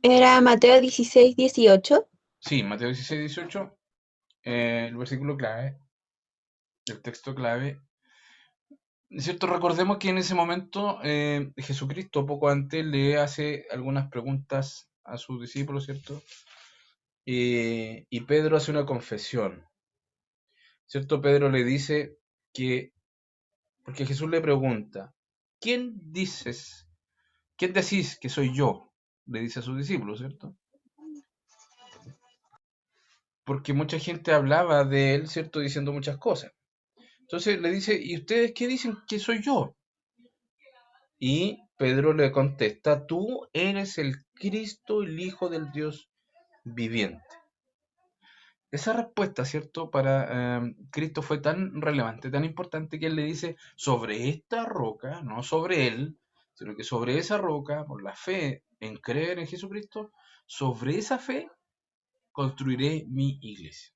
Era Mateo 16, 18. Sí, Mateo 16, 18, el versículo clave, el texto clave. ¿Cierto? Recordemos que en ese momento Jesucristo poco antes le hace algunas preguntas a sus discípulos, ¿cierto? Y Pedro hace una confesión, ¿cierto? Pedro le dice que, porque Jesús le pregunta, ¿quién dices, quién decís que soy yo? Le dice a sus discípulos, ¿cierto? Porque mucha gente hablaba de él, ¿cierto? Diciendo muchas cosas. Entonces le dice, ¿y ustedes qué dicen que soy yo? Y Pedro le contesta, tú eres el Cristo, el Hijo del Dios viviente. Esa respuesta, ¿cierto? Para Cristo fue tan relevante, tan importante que él le dice, sobre esta roca, no sobre él, sino que sobre esa roca, por la fe en creer en Jesucristo, sobre esa fe construiré mi iglesia.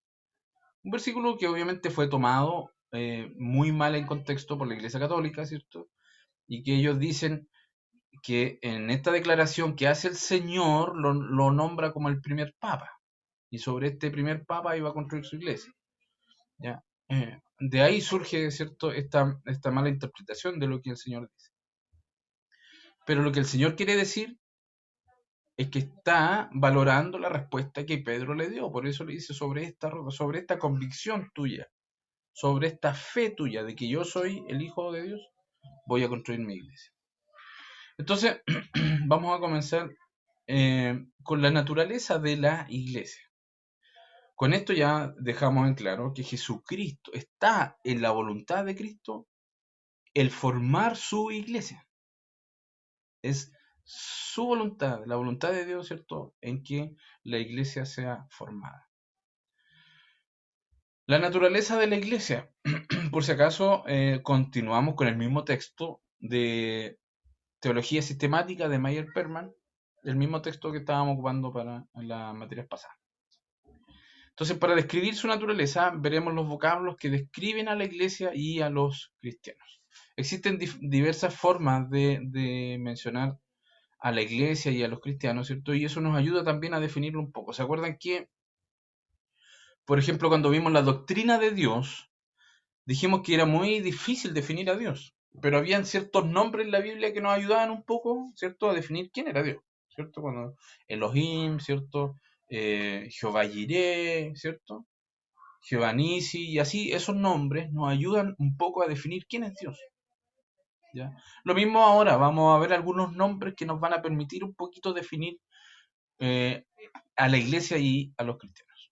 Un versículo que obviamente fue tomado muy mal en contexto por la Iglesia Católica, ¿cierto? Y que ellos dicen que en esta declaración que hace el Señor lo nombra como el primer papa. Y sobre este primer papa iba a construir su iglesia. ¿Ya? De ahí surge, ¿cierto?, esta mala interpretación de lo que el Señor dice. Pero lo que el Señor quiere decir es que está valorando la respuesta que Pedro le dio. Por eso le dice sobre esta convicción tuya, sobre esta fe tuya de que yo soy el Hijo de Dios, voy a construir mi iglesia. Entonces, vamos a comenzar con la naturaleza de la iglesia. Con esto ya dejamos en claro que Jesucristo está en la voluntad de Cristo el formar su iglesia. Es su voluntad, la voluntad de Dios, ¿cierto?, en que la iglesia sea formada. La naturaleza de la iglesia, por si acaso, continuamos con el mismo texto de Teología Sistemática de Mayer Perman, el mismo texto que estábamos ocupando para las materias pasadas. Entonces, para describir su naturaleza, veremos los vocablos que describen a la iglesia y a los cristianos. Existen diversas formas de mencionar a la iglesia y a los cristianos, ¿cierto? Y eso nos ayuda también a definirlo un poco. ¿Se acuerdan que, por ejemplo, cuando vimos la doctrina de Dios, dijimos que era muy difícil definir a Dios, pero habían ciertos nombres en la Biblia que nos ayudaban un poco, ¿cierto?, a definir quién era Dios, ¿cierto? Cuando Elohim, ¿cierto? Jehová Jireh, ¿cierto? Jehová Nisi, y así esos nombres nos ayudan un poco a definir quién es Dios, ¿ya? Lo mismo ahora, vamos a ver algunos nombres que nos van a permitir un poquito definir eh, a la iglesia y a los cristianos.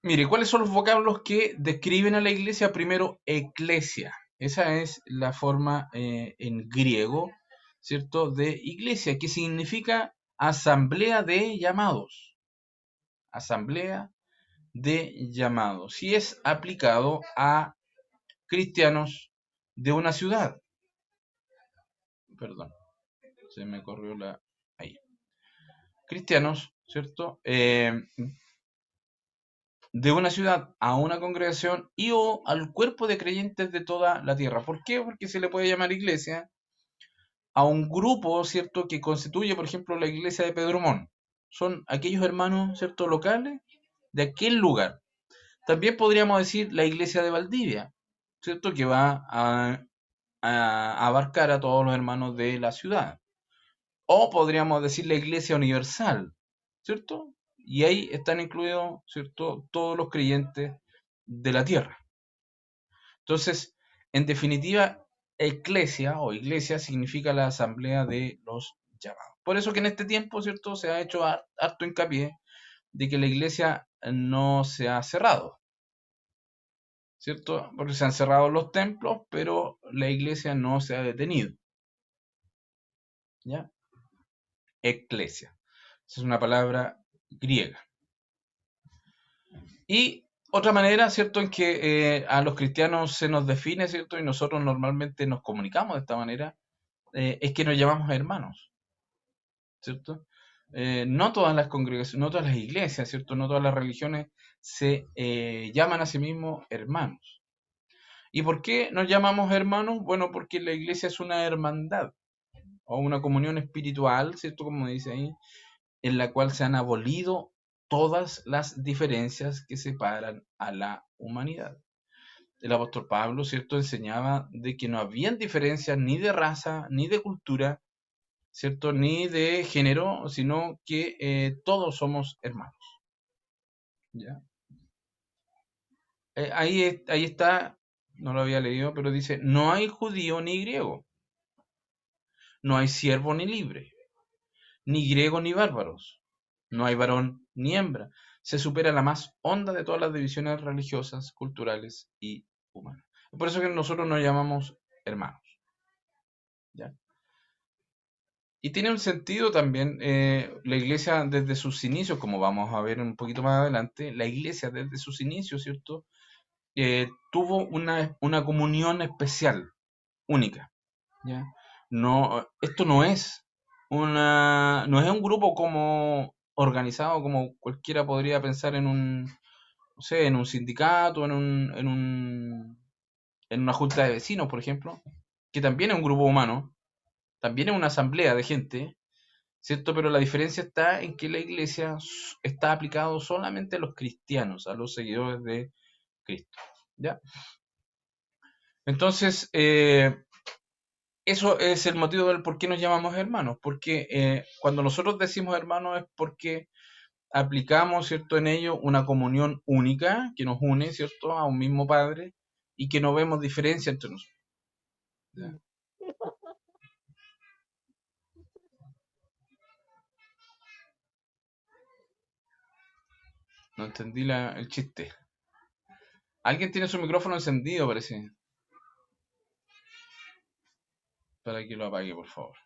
Mire, ¿cuáles son los vocablos que describen a la iglesia? Primero, eclesia. Esa es la forma en griego, ¿cierto?, de iglesia, que significa asamblea de llamados. Asamblea de llamados. Y es aplicado a cristianos de una ciudad. Perdón, se me corrió la... Ahí. Cristianos, ¿cierto? De una ciudad a una congregación y o al cuerpo de creyentes de toda la tierra. ¿Por qué? Porque se le puede llamar iglesia a un grupo, ¿cierto?, que constituye, por ejemplo, la iglesia de Pedro Montt. Son aquellos hermanos, ¿cierto?, locales de aquel lugar. También podríamos decir la iglesia de Valdivia, ¿cierto?, que va a abarcar a todos los hermanos de la ciudad. O podríamos decir la iglesia universal, ¿cierto? Y ahí están incluidos, ¿cierto?, todos los creyentes de la tierra. Entonces, en definitiva, eclesia o iglesia significa la asamblea de los llamados. Por eso que en este tiempo, ¿cierto?, se ha hecho harto hincapié de que la iglesia no se ha cerrado, ¿cierto? Porque se han cerrado los templos, pero la iglesia no se ha detenido, ¿ya? Eclesia. Esa es una palabra griega. Y otra manera, ¿cierto?, en que a los cristianos se nos define, ¿cierto?, y nosotros normalmente nos comunicamos de esta manera, es que nos llamamos hermanos, ¿cierto? No todas las congregaciones, no todas las iglesias, ¿cierto? No todas las religiones se llaman a sí mismos hermanos. ¿Y por qué nos llamamos hermanos? Bueno, porque la iglesia es una hermandad, o una comunión espiritual, ¿cierto? Como dice ahí, en la cual se han abolido todas las diferencias que separan a la humanidad. El apóstol Pablo, ¿cierto? Enseñaba de que no habían diferencias ni de raza, ni de cultura, ¿cierto? Ni de género, sino que todos somos hermanos. ¿Ya? Ahí está, no lo había leído, pero dice, no hay judío ni griego, no hay siervo ni libre, ni griego ni bárbaros, no hay varón ni hembra. Se supera la más honda de todas las divisiones religiosas, culturales y humanas. Por eso que nosotros nos llamamos hermanos. ¿Ya? Y tiene un sentido también, la iglesia desde sus inicios, como vamos a ver un poquito más adelante, la iglesia desde sus inicios, ¿cierto? Tuvo una comunión especial, única. ¿Ya? No, esto no es un grupo como organizado como cualquiera podría pensar en un, no sé, en un sindicato, en una junta de vecinos, por ejemplo, que también es un grupo humano, también es una asamblea de gente, ¿cierto? Pero la diferencia está en que la iglesia está aplicado solamente a los cristianos, a los seguidores de Cristo, ¿ya? Entonces, eso es el motivo del por qué nos llamamos hermanos, porque cuando nosotros decimos hermanos es porque aplicamos, ¿cierto?, en ello una comunión única que nos une, ¿cierto?, a un mismo Padre y que no vemos diferencia entre nosotros. ¿Ya? No entendí el chiste. Alguien tiene su micrófono encendido, parece. Para que lo apague, por favor.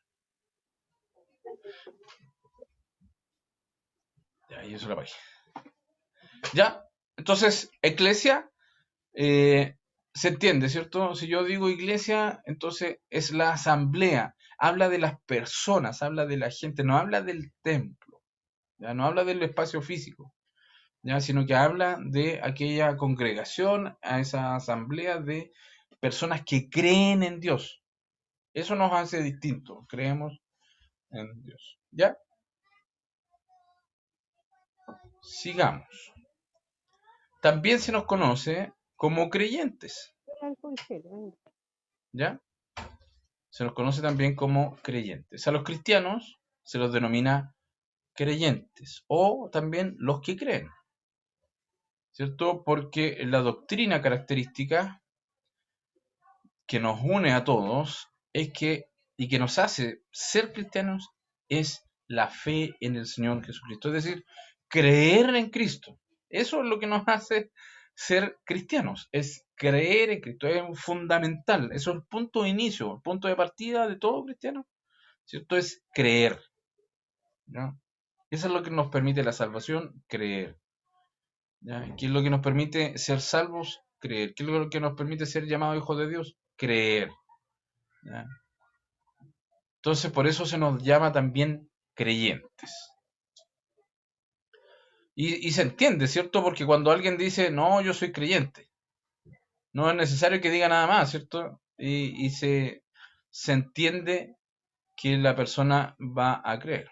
Ya, y eso lo apague. Ya, entonces, iglesia, se entiende, ¿cierto? Si yo digo iglesia, entonces es la asamblea. Habla de las personas, habla de la gente, no habla del templo, ya no habla del espacio físico, ya, sino que habla de aquella congregación, a esa asamblea de personas que creen en Dios. Eso nos hace distintos, creemos en Dios. ¿Ya? Sigamos. También se nos conoce como creyentes, ¿ya? Se nos conoce también como creyentes. A los cristianos se los denomina creyentes o también los que creen, ¿cierto? Porque la doctrina característica que nos une a todos es que, y que nos hace ser cristianos, es la fe en el Señor Jesucristo. Es decir, creer en Cristo. Eso es lo que nos hace ser cristianos, es creer en Cristo, es fundamental, eso es el punto de inicio, el punto de partida de todo cristiano, ¿cierto? Es creer, ¿no? Eso es lo que nos permite la salvación, creer, ¿ya? ¿Qué es lo que nos permite ser salvos? Creer. ¿Qué es lo que nos permite ser llamados hijos de Dios? Creer, ¿ya? Entonces, por eso se nos llama también creyentes. Y se entiende, ¿cierto? Porque cuando alguien dice, no, yo soy creyente, no es necesario que diga nada más, ¿cierto? Y se entiende que la persona va a creer,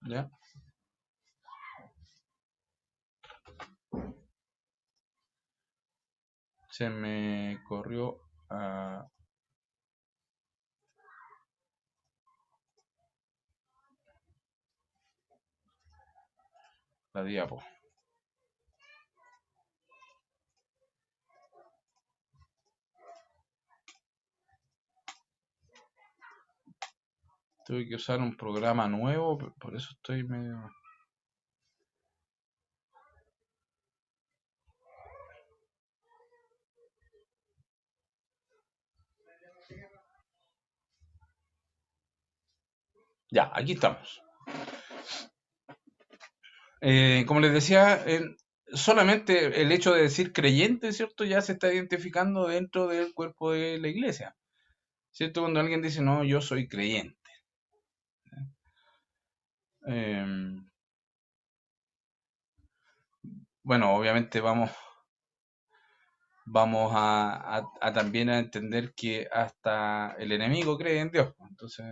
¿ya? Se me corrió a la diapo. Tuve que usar un programa nuevo, por eso estoy medio... Ya, aquí estamos. Como les decía, solamente el hecho de decir creyente, ¿cierto? Ya se está identificando dentro del cuerpo de la iglesia, ¿cierto? Cuando alguien dice, no, yo soy creyente. Eh, bueno, obviamente vamos a también a entender que hasta el enemigo cree en Dios. Entonces,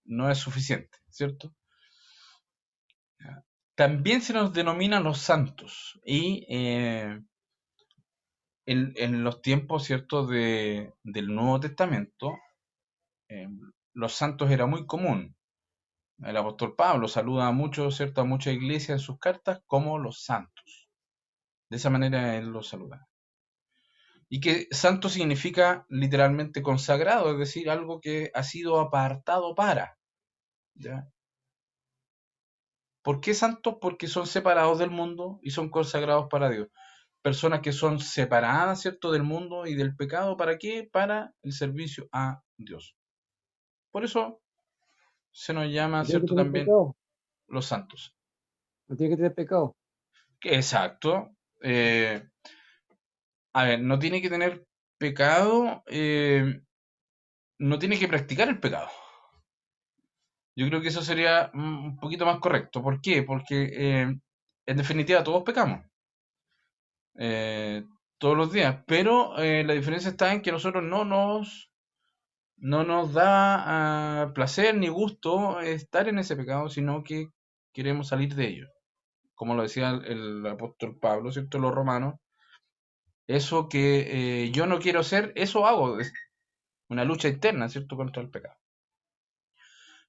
no es suficiente, ¿cierto? También se nos denomina los santos. Y en los tiempos, ¿cierto?, del Nuevo Testamento, eh, los santos era muy común. El apóstol Pablo saluda a muchos, ¿cierto?, a muchas iglesias en sus cartas como los santos. De esa manera él los saluda. Y que santo significa literalmente consagrado, es decir, algo que ha sido apartado para. ¿Ya? ¿Por qué santos? Porque son separados del mundo y son consagrados para Dios. Personas que son separadas, ¿cierto?, del mundo y del pecado. ¿Para qué? Para el servicio a Dios. Por eso se nos llama, No tiene que ¿cierto?, tener también pecado. los santos. No tiene que tener pecado. Exacto. A ver, no tiene que tener pecado, no tiene que practicar el pecado. Yo creo que eso sería un poquito más correcto. ¿Por qué? Porque en definitiva todos pecamos eh, todos los días, pero la diferencia está en que nosotros no nos da placer ni gusto estar en ese pecado, sino que queremos salir de ello. Como lo decía el apóstol Pablo, ¿cierto? Los romanos, eso que yo no quiero ser, eso hago. Es una lucha interna, ¿cierto? Contra el pecado.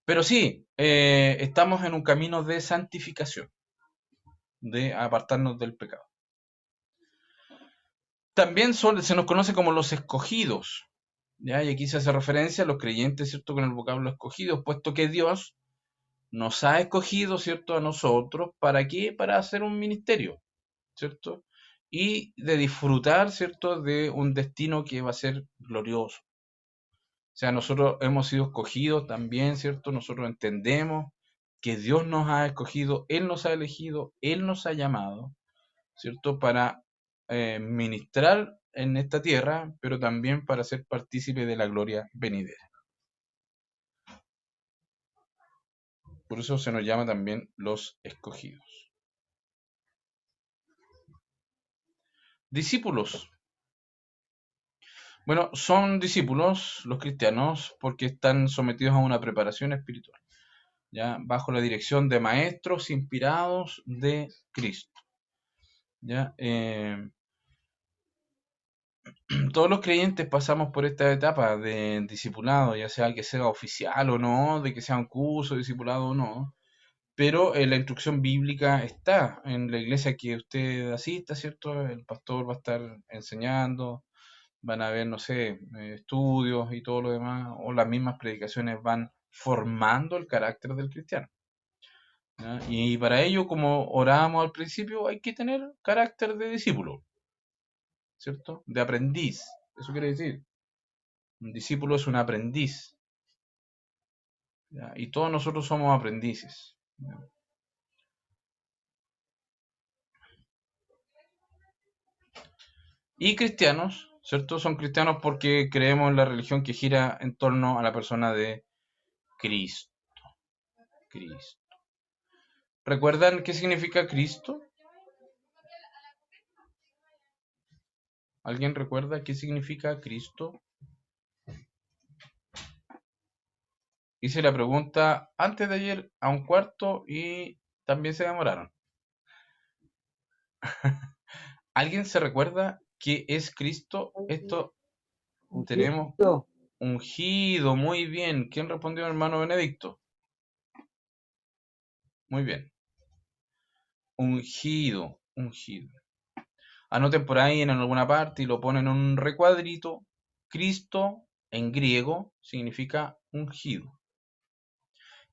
Pero sí, estamos en un camino de santificación, de apartarnos del pecado. También se nos conoce como los escogidos, ¿ya? Y aquí se hace referencia a los creyentes, ¿cierto? Con el vocablo escogidos, puesto que Dios nos ha escogido, ¿cierto? A nosotros, ¿para qué? Para hacer un ministerio, ¿cierto? Y de disfrutar, ¿cierto? De un destino que va a ser glorioso. O sea, nosotros hemos sido escogidos también, ¿cierto? Nosotros entendemos que Dios nos ha escogido, Él nos ha elegido, Él nos ha llamado, ¿cierto? Para ministrar en esta tierra, pero también para ser partícipe de la gloria venidera. Por eso se nos llama también los escogidos. Discípulos. Bueno, son discípulos los cristianos porque están sometidos a una preparación espiritual, ¿ya? Bajo la dirección de maestros inspirados de Cristo, ¿ya? Todos los creyentes pasamos por esta etapa de discipulado, ya sea que sea oficial o no, de que sea un curso de discipulado o no, pero la instrucción bíblica está en la iglesia que usted asista, ¿cierto? El pastor va a estar enseñando, van a haber, no sé, estudios y todo lo demás, o las mismas predicaciones van formando el carácter del cristiano, ¿ya? Y para ello, como orábamos al principio, hay que tener carácter de discípulo, ¿cierto? De aprendiz. Eso quiere decir, un discípulo es un aprendiz, ¿ya? Y todos nosotros somos aprendices, ¿ya? Y cristianos, ¿cierto? Son cristianos porque creemos en la religión que gira en torno a la persona de Cristo. Cristo. ¿Recuerdan qué significa Cristo? ¿Alguien recuerda qué significa Cristo? Hice la pregunta antes de ayer a un cuarto y también se demoraron. ¿Alguien se recuerda qué es Cristo? Esto tenemos Ungido. ungido, muy bien. ¿Quién respondió, hermano Benedicto? Muy bien. Ungido, ungido. Anoten por ahí en alguna parte y lo ponen en un recuadrito. Cristo en griego significa ungido.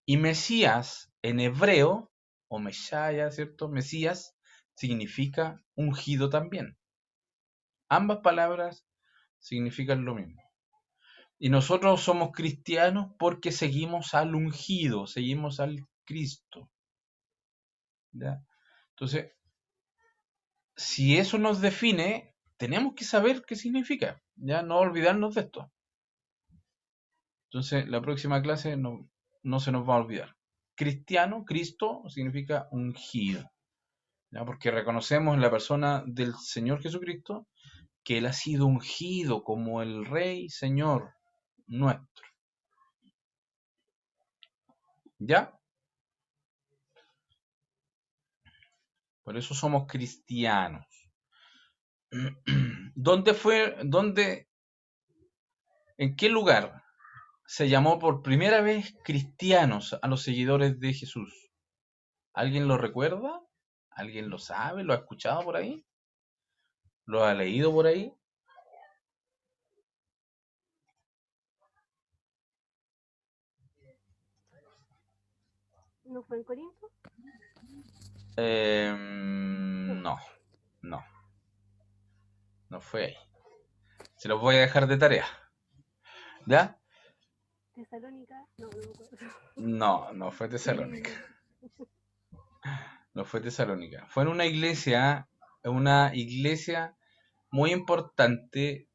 Y Mesías en hebreo, o Meshaya, ¿cierto? Mesías significa ungido también. Ambas palabras significan lo mismo. Y nosotros somos cristianos porque seguimos al ungido, seguimos al Cristo, ¿ya? Entonces, si eso nos define, tenemos que saber qué significa, ya no olvidarnos de esto. Entonces, la próxima clase no se nos va a olvidar. Cristiano, Cristo, significa ungido, ¿ya? Porque reconocemos en la persona del Señor Jesucristo que Él ha sido ungido como el Rey Señor nuestro. ¿Ya? Por eso somos cristianos. ¿En qué lugar se llamó por primera vez cristianos a los seguidores de Jesús? ¿Alguien lo recuerda? ¿Alguien lo sabe? ¿Lo ha escuchado por ahí? ¿Lo ha leído por ahí? ¿No fue en Corinto? No, no fue ahí. Se los voy a dejar de tarea. ¿Ya? ¿Tesalónica? No, no me acuerdo. No fue Tesalónica. No fue Tesalónica. Fue en una iglesia muy importante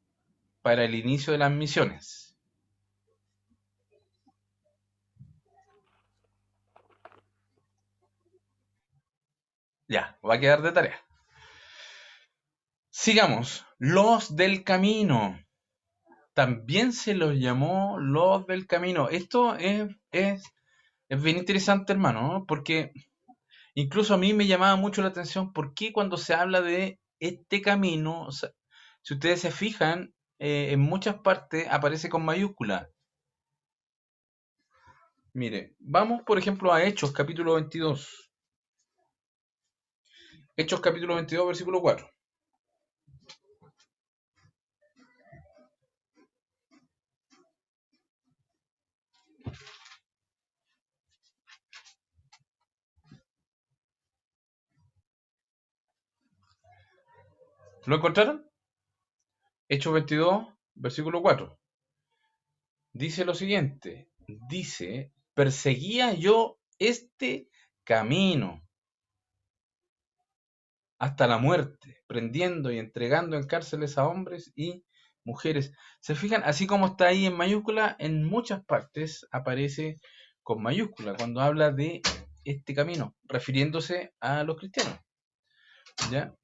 para el inicio de las misiones. Ya, va a quedar de tarea. Sigamos. Los del camino. También se los llamó los del camino. Esto es bien interesante, hermano, ¿no? Porque incluso a mí me llamaba mucho la atención por qué cuando se habla de este camino, o sea, si ustedes se fijan, en muchas partes aparece con mayúscula. Mire, vamos por ejemplo a Hechos capítulo 22. Hechos capítulo 22, versículo 4. ¿Lo encontraron? Hechos 22, versículo 4. Dice lo siguiente. Dice, perseguía yo este camino hasta la muerte, prendiendo y entregando en cárceles a hombres y mujeres. ¿Se fijan? Así como está ahí en mayúscula, en muchas partes aparece con mayúscula cuando habla de este camino, refiriéndose a los cristianos. ¿Ya?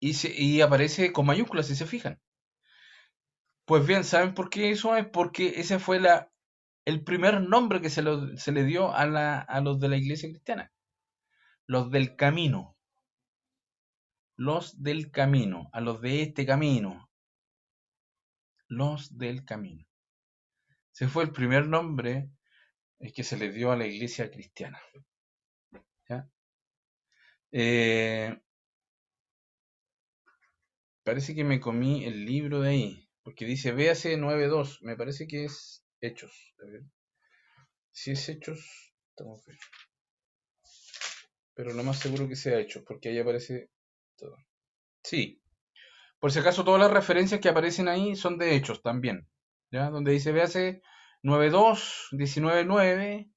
Y aparece con mayúsculas, si se fijan. Pues bien, ¿saben por qué eso es? Porque ese fue el primer nombre que se le dio a los de la iglesia cristiana. Los del camino. Los del camino. A los de este camino. Los del camino. Ese fue el primer nombre que se le dio a la iglesia cristiana. ¿Ya? Parece que me comí el libro de ahí. Porque dice, véase 9.2. Me parece que es Hechos. A ver. Si es Hechos, estamos bien. Pero lo más seguro que sea Hechos, porque ahí aparece todo. Sí. Por si acaso, todas las referencias que aparecen ahí son de Hechos también. ¿Ya? Donde dice, véase 9.2, 19.9.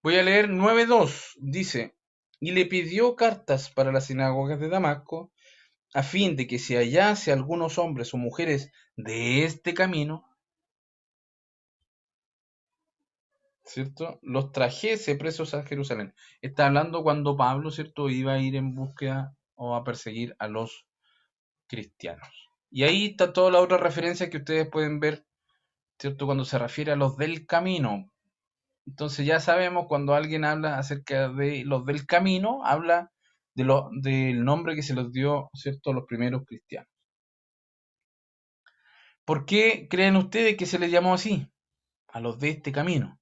Voy a leer 9.2. Dice, y le pidió cartas para las sinagogas de Damasco, a fin de que si hallase algunos hombres o mujeres de este camino, ¿cierto? Los trajese presos a Jerusalén. Está hablando cuando Pablo, ¿cierto? Iba a ir en búsqueda o a perseguir a los cristianos. Y ahí está toda la otra referencia que ustedes pueden ver, ¿cierto? Cuando se refiere a los del camino. Entonces ya sabemos cuando alguien habla acerca de los del camino, habla del nombre que se les dio, ¿cierto?, a los primeros cristianos. ¿Por qué creen ustedes que se les llamó así? A los de este camino.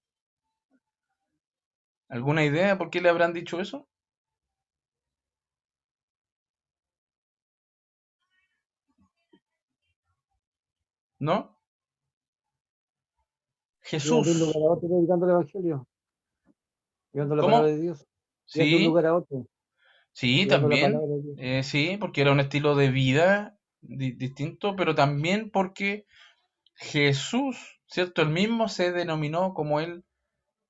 ¿Alguna idea por qué le habrán dicho eso? ¿No? Iban de un lugar Jesús. a otro predicando el Evangelio, llevando la palabra ¿Cómo? de Dios. Iban de un Sí, lugar a otro, sí, llevando la también. palabra de Dios. Sí, porque era un estilo de vida distinto, pero también porque Jesús, ¿cierto? Él mismo se denominó como el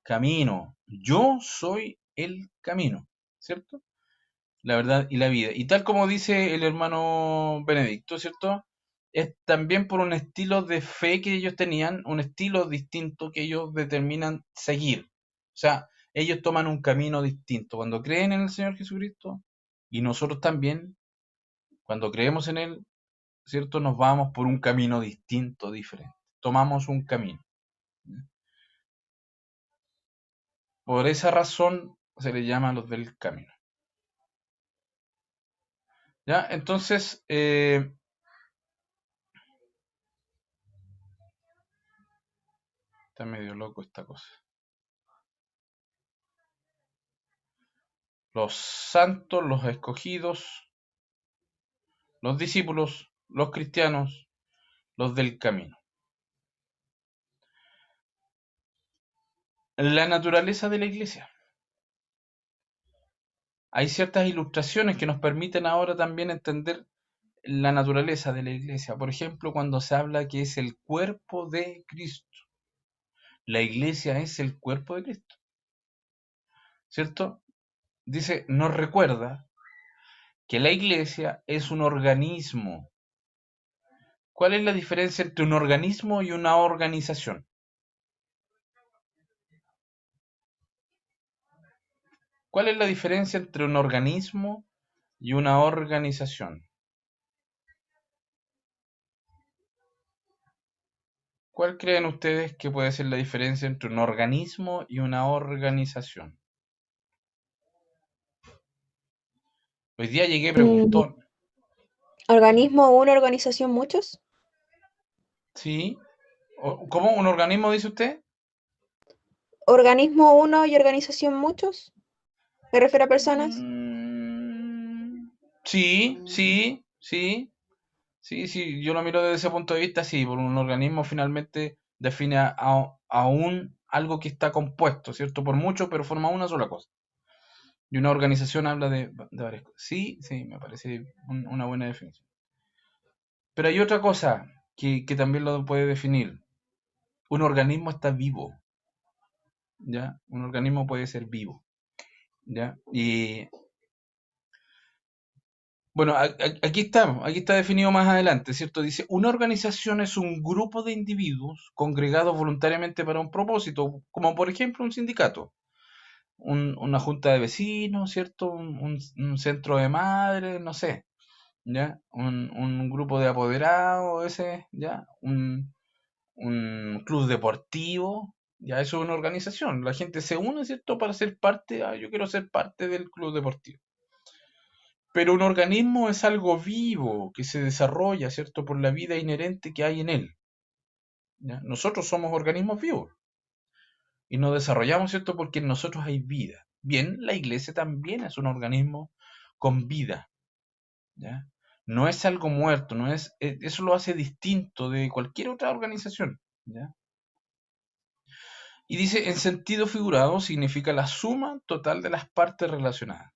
camino. Yo soy el camino, ¿cierto? La verdad y la vida. Y tal como dice el hermano Benedicto, ¿cierto? Es también por un estilo de fe que ellos tenían, un estilo distinto que ellos determinan seguir. O sea, ellos toman un camino distinto. Cuando creen en el Señor Jesucristo, y nosotros también, cuando creemos en Él, ¿cierto? Nos vamos por un camino distinto, diferente. Tomamos un camino. Por esa razón se le llama los del camino. ¿Ya? Entonces, está medio loco esta cosa. Los santos, los escogidos, los discípulos, los cristianos, los del camino. La naturaleza de la iglesia. Hay ciertas ilustraciones que nos permiten ahora también entender la naturaleza de la iglesia. Por ejemplo, cuando se habla que es el cuerpo de Cristo. La iglesia es el cuerpo de Cristo. ¿Cierto? Dice, nos recuerda que la iglesia es un organismo. ¿Cuál es la diferencia entre un organismo y una organización? ¿Cuál es la diferencia entre un organismo y una organización? ¿Cuál creen ustedes que puede ser la diferencia entre un organismo y una organización? Hoy día llegué preguntón. ¿Organismo o una organización muchos? ¿Sí? ¿Cómo un organismo dice usted? ¿Organismo uno y organización muchos? ¿Me refiero a personas? Sí, sí, sí. Sí, sí, yo lo miro desde ese punto de vista, sí, por un organismo finalmente define a un algo que está compuesto, ¿cierto? Por mucho, pero forma una sola cosa. Y una organización habla de varias cosas. Sí, sí, me parece una buena definición. Pero hay otra cosa que también lo puede definir. Un organismo está vivo, ¿ya? Un organismo puede ser vivo, ¿ya? Y bueno, aquí está definido más adelante, ¿cierto? Dice, una organización es un grupo de individuos congregados voluntariamente para un propósito, como por ejemplo un sindicato, una junta de vecinos, ¿cierto? Un centro de madres, no sé, ¿ya? Un grupo de apoderados, ese, ¿ya? Un club deportivo, ya eso es una organización. La gente se une, ¿cierto? Para ser parte, yo quiero ser parte del club deportivo. Pero un organismo es algo vivo que se desarrolla, ¿cierto? Por la vida inherente que hay en él. ¿Ya? Nosotros somos organismos vivos y nos desarrollamos, ¿cierto? Porque en nosotros hay vida. Bien, la iglesia también es un organismo con vida, ¿ya? No es algo muerto, no es, eso lo hace distinto de cualquier otra organización, ¿ya? Y dice, en sentido figurado, significa la suma total de las partes relacionadas,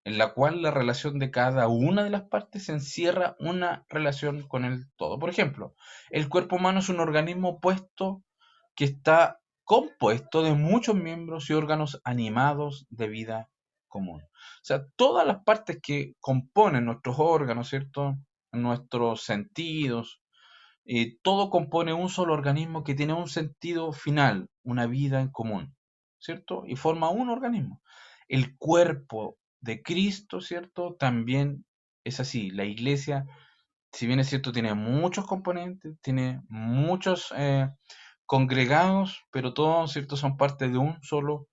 en la cual la relación de cada una de las partes encierra una relación con el todo. Por ejemplo, el cuerpo humano es un organismo que está compuesto de muchos miembros y órganos animados de vida común. O sea, todas las partes que componen nuestros órganos, ¿cierto? Nuestros sentidos, todo compone un solo organismo que tiene un sentido final, una vida en común, ¿cierto? Y forma un organismo. El cuerpo de Cristo, ¿cierto? También es así. La iglesia, si bien es cierto, tiene muchos componentes, tiene muchos congregados, pero todos, ¿cierto? Son parte de un solo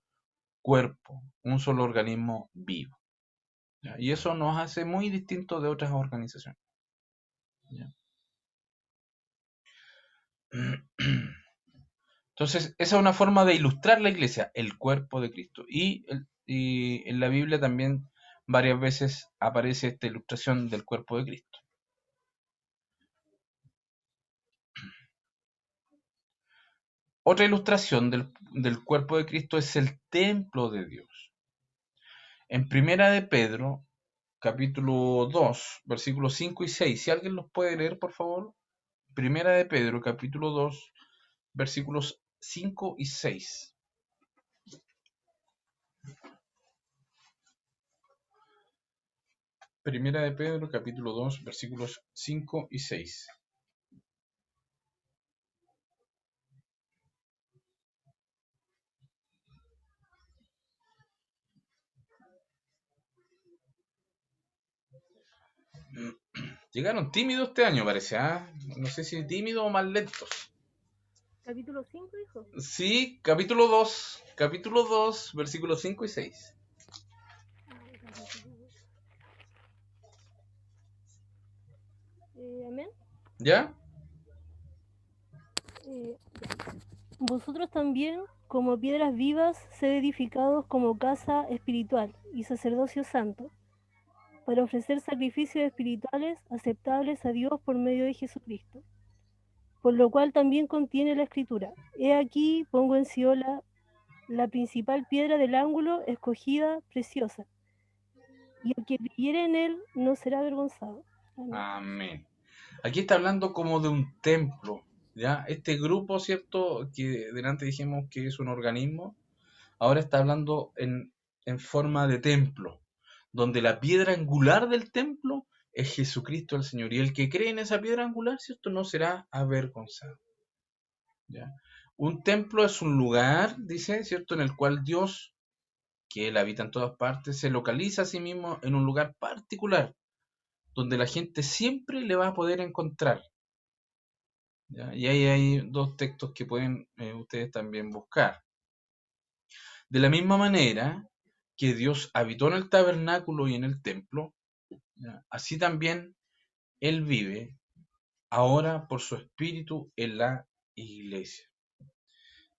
cuerpo, un solo organismo vivo. ¿Ya? Y eso nos hace muy distintos de otras organizaciones. ¿Ya? Entonces, esa es una forma de ilustrar la iglesia, el cuerpo de Cristo. Y en la Biblia también varias veces aparece esta ilustración del cuerpo de Cristo. Otra ilustración del cuerpo de Cristo es el templo de Dios. En Primera de Pedro, capítulo 2, versículos 5 y 6. Si alguien los puede leer, por favor. Primera de Pedro, capítulo 2, versículos 5 y 6. Primera de Pedro, capítulo 2, versículos 5 y 6. Llegaron tímidos este año, parece, ¿ah? No sé si tímidos o más lentos. Capítulo 5, hijo. Sí, capítulo 2, versículos 5 y 6. Amén. ¿Ya? Vosotros también, como piedras vivas, sed edificados como casa espiritual y sacerdocio santo, para ofrecer sacrificios espirituales aceptables a Dios por medio de Jesucristo. Por lo cual también contiene la Escritura: He aquí pongo en Sion la principal piedra del ángulo, escogida, preciosa, y el que creyere en él no será avergonzado. Amén. Amén. Aquí está hablando como de un templo, ¿ya? Este grupo, ¿cierto? Que delante dijimos que es un organismo, ahora está hablando en forma de templo, donde la piedra angular del templo es Jesucristo el Señor. Y el que cree en esa piedra angular, ¿cierto? No será avergonzado, ¿ya? Un templo es un lugar, dice, ¿cierto? En el cual Dios, que Él habita en todas partes, se localiza a sí mismo en un lugar particular, donde la gente siempre le va a poder encontrar. ¿Ya? Y ahí hay dos textos que pueden ustedes también buscar. De la misma manera que Dios habitó en el tabernáculo y en el templo, ¿ya? Así también Él vive ahora por su espíritu en la iglesia,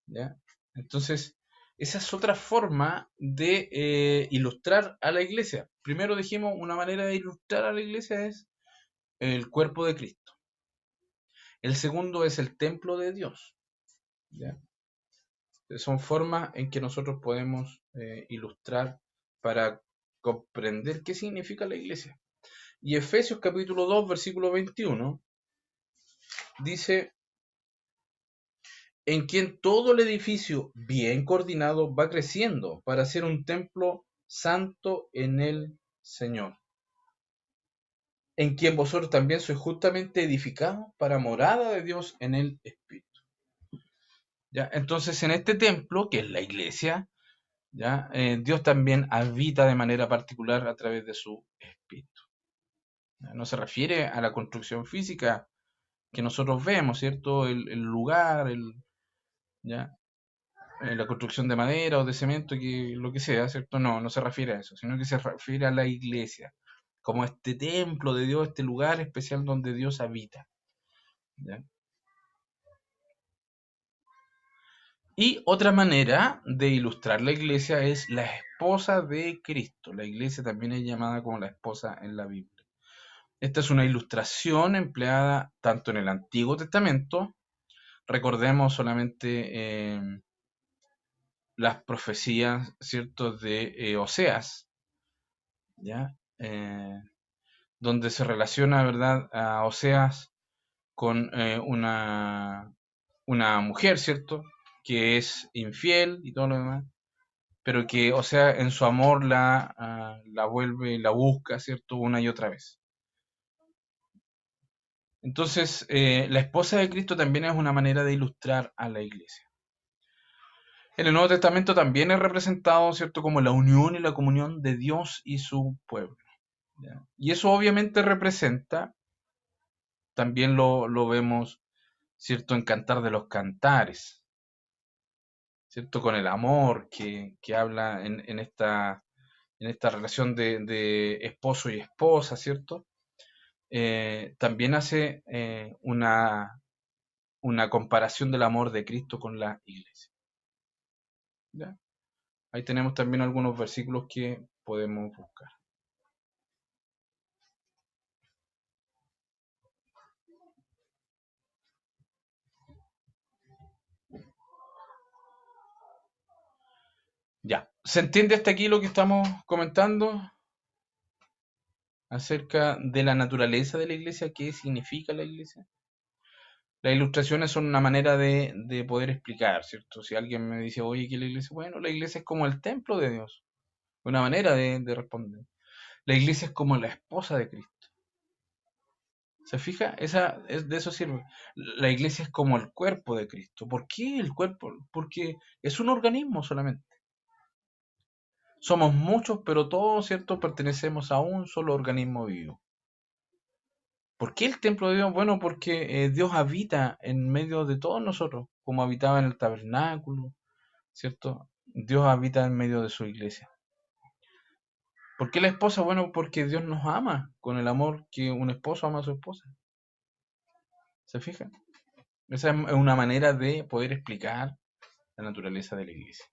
¿ya? Entonces, esa es otra forma de ilustrar a la iglesia. Primero dijimos, una manera de ilustrar a la iglesia es el cuerpo de Cristo. El segundo es el templo de Dios, ¿ya? Son formas en que nosotros podemos ilustrar para comprender qué significa la iglesia. Y Efesios capítulo 2, versículo 21, dice, en quien todo el edificio bien coordinado va creciendo para ser un templo santo en el Señor, en quien vosotros también sois justamente edificados para morada de Dios en el Espíritu. ¿Ya? Entonces, en este templo, que es la iglesia, ¿ya? Dios también habita de manera particular a través de su Espíritu. ¿Ya? No se refiere a la construcción física que nosotros vemos, ¿cierto? El lugar, ¿ya? La construcción de madera o de cemento, que lo que sea, ¿cierto? No, no se refiere a eso, sino que se refiere a la iglesia, como este templo de Dios, este lugar especial donde Dios habita. ¿Ya? Y otra manera de ilustrar la iglesia es la esposa de Cristo. La iglesia también es llamada como la esposa en la Biblia. Esta es una ilustración empleada tanto en el Antiguo Testamento, recordemos solamente las profecías, ¿cierto?, de Oseas, ¿ya? Donde se relaciona, ¿verdad?, a Oseas con una mujer, ¿cierto?, que es infiel y todo lo demás, pero que, o sea, en su amor la vuelve, la busca, ¿cierto?, una y otra vez. Entonces, la esposa de Cristo también es una manera de ilustrar a la iglesia. En el Nuevo Testamento también es representado, ¿cierto?, como la unión y la comunión de Dios y su pueblo, ¿ya? Y eso obviamente representa, también lo vemos, ¿cierto?, en Cantar de los Cantares, ¿cierto?, con el amor que habla en esta relación de esposo y esposa, ¿cierto? También hace una comparación del amor de Cristo con la iglesia, ¿ya? Ahí tenemos también algunos versículos que podemos buscar. Ya, ¿se entiende hasta aquí lo que estamos comentando acerca de la naturaleza de la iglesia? ¿Qué significa la iglesia? Las ilustraciones son una manera de poder explicar, ¿cierto? Si alguien me dice, oye, ¿qué es la iglesia? Bueno, la iglesia es como el templo de Dios. Una manera de responder. La iglesia es como la esposa de Cristo. ¿Se fija? De eso sirve. La iglesia es como el cuerpo de Cristo. ¿Por qué el cuerpo? Porque es un organismo solamente. Somos muchos, pero todos, ¿cierto?, pertenecemos a un solo organismo vivo. ¿Por qué el templo de Dios? Bueno, porque Dios habita en medio de todos nosotros, como habitaba en el tabernáculo, ¿cierto? Dios habita en medio de su iglesia. ¿Por qué la esposa? Bueno, porque Dios nos ama con el amor que un esposo ama a su esposa. ¿Se fijan? Esa es una manera de poder explicar la naturaleza de la iglesia.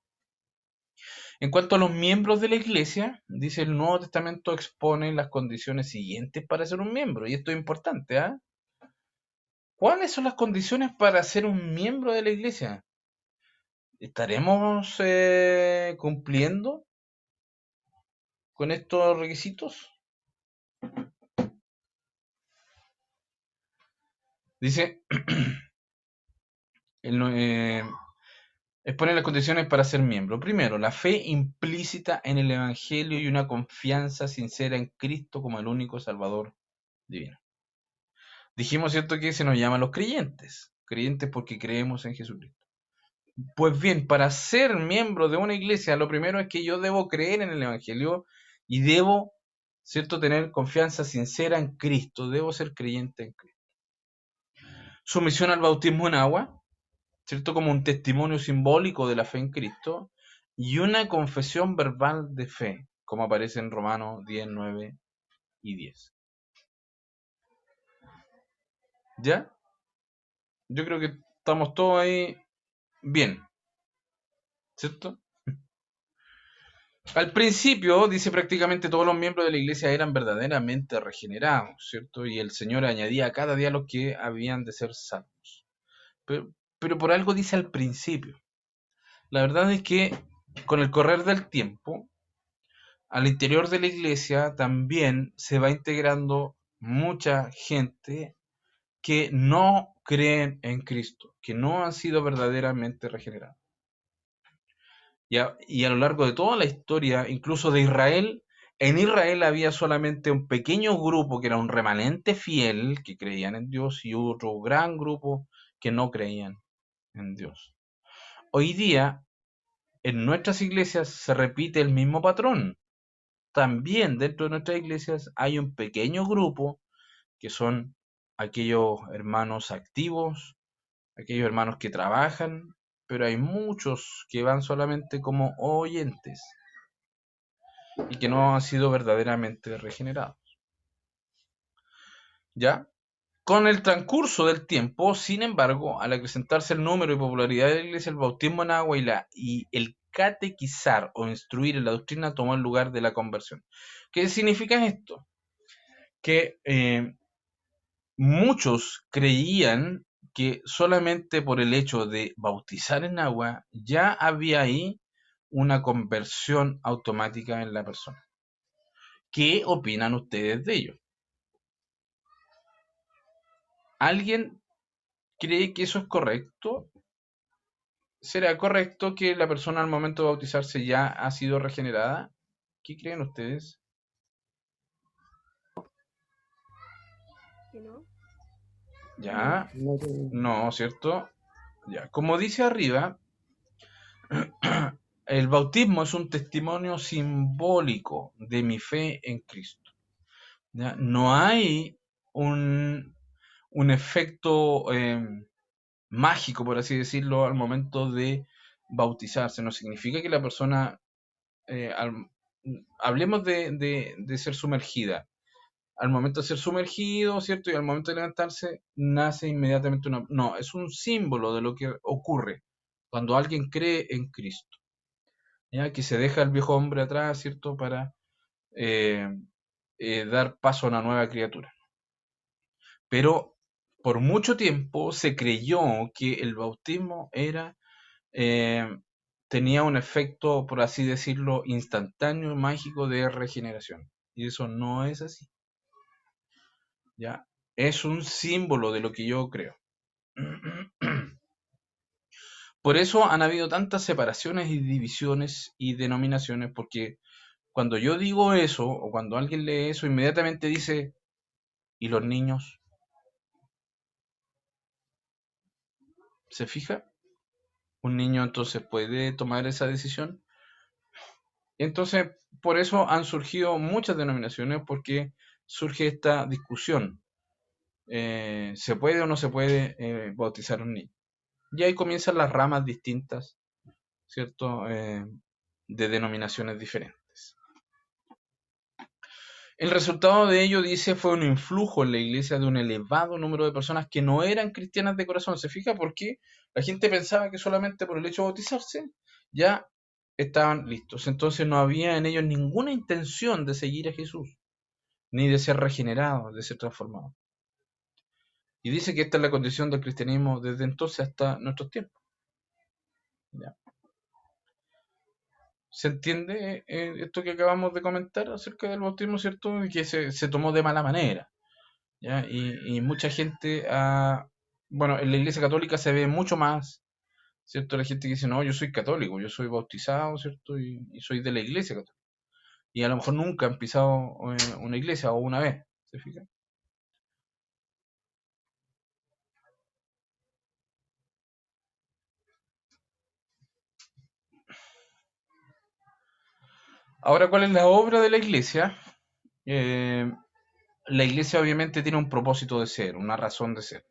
En cuanto a los miembros de la iglesia, dice el Nuevo Testamento expone las condiciones siguientes para ser un miembro. Y esto es importante, ¿ah? ¿Cuáles son las condiciones para ser un miembro de la iglesia? ¿Estaremos cumpliendo con estos requisitos? Dice, expone las condiciones para ser miembro. Primero, la fe implícita en el Evangelio y una confianza sincera en Cristo como el único Salvador divino. Dijimos, ¿cierto?, que se nos llama los creyentes. Creyentes porque creemos en Jesucristo. Pues bien, para ser miembro de una iglesia, lo primero es que yo debo creer en el Evangelio y debo, ¿cierto?, tener confianza sincera en Cristo. Debo ser creyente en Cristo. Sumisión al bautismo en agua, ¿cierto?, como un testimonio simbólico de la fe en Cristo. Y una confesión verbal de fe, como aparece en Romanos 10, 9 y 10. ¿Ya? Yo creo que estamos todos ahí bien, ¿cierto? Al principio, dice, prácticamente todos los miembros de la iglesia eran verdaderamente regenerados, ¿cierto? Y el Señor añadía cada día a los que habían de ser salvos. Pero por algo dice al principio. La verdad es que con el correr del tiempo, al interior de la iglesia también se va integrando mucha gente que no creen en Cristo, que no han sido verdaderamente regenerados. Y a lo largo de toda la historia, incluso de Israel, en Israel había solamente un pequeño grupo que era un remanente fiel, que creían en Dios, y otro gran grupo que no creían en Dios. Hoy día, en nuestras iglesias se repite el mismo patrón. También dentro de nuestras iglesias hay un pequeño grupo que son aquellos hermanos activos, aquellos hermanos que trabajan, pero hay muchos que van solamente como oyentes y que no han sido verdaderamente regenerados. ¿Ya? Con el transcurso del tiempo, sin embargo, al acrecentarse el número y popularidad de la iglesia, el bautismo en agua y el catequizar o instruir en la doctrina tomó el lugar de la conversión. ¿Qué significa esto? Que muchos creían que solamente por el hecho de bautizar en agua ya había ahí una conversión automática en la persona. ¿Qué opinan ustedes de ello? ¿Alguien cree que eso es correcto? ¿Será correcto que la persona al momento de bautizarse ya ha sido regenerada? ¿Qué creen ustedes? ¿Que no? Ya, No te- no, ¿cierto? Ya, como dice arriba, el bautismo es un testimonio simbólico de mi fe en Cristo. ¿Ya? No hay un efecto mágico, por así decirlo, al momento de bautizarse. No significa que la persona, hablemos de ser sumergida. Al momento de ser sumergido, ¿cierto? Y al momento de levantarse, nace inmediatamente una... No, es un símbolo de lo que ocurre cuando alguien cree en Cristo. ¿Ya? Que se deja el viejo hombre atrás, ¿cierto? Para eh, dar paso a una nueva criatura. Pero por mucho tiempo se creyó que el bautismo era, tenía un efecto, por así decirlo, instantáneo, mágico de regeneración. Y eso no es así. ¿Ya? Es un símbolo de lo que yo creo. Por eso han habido tantas separaciones y divisiones y denominaciones, porque cuando yo digo eso, o cuando alguien lee eso, inmediatamente dice, ¿y los niños? ¿Se fija? Un niño entonces puede tomar esa decisión. Entonces, por eso han surgido muchas denominaciones, porque surge esta discusión. se puede o no se puede bautizar a un niño. Y ahí comienzan las ramas distintas, ¿cierto? De denominaciones diferentes. El resultado de ello, dice, fue un influjo en la iglesia de un elevado número de personas que no eran cristianas de corazón. ¿Se fija? Porque la gente pensaba que solamente por el hecho de bautizarse ya estaban listos. Entonces no había en ellos ninguna intención de seguir a Jesús, ni de ser regenerados, de ser transformados. Y dice que esta es la condición del cristianismo desde entonces hasta nuestros tiempos. ¿Ya? ¿Se entiende esto que acabamos de comentar acerca del bautismo, cierto? Que se tomó de mala manera, ¿ya? Y mucha gente, bueno, en la Iglesia Católica se ve mucho más, ¿cierto? La gente que dice, no, yo soy católico, yo soy bautizado, ¿cierto? Y soy de la Iglesia Católica. Y a lo mejor nunca han pisado una iglesia o una vez, ¿se fijan? Ahora, ¿cuál es la obra de la Iglesia? La Iglesia obviamente tiene un propósito de ser, una razón de ser.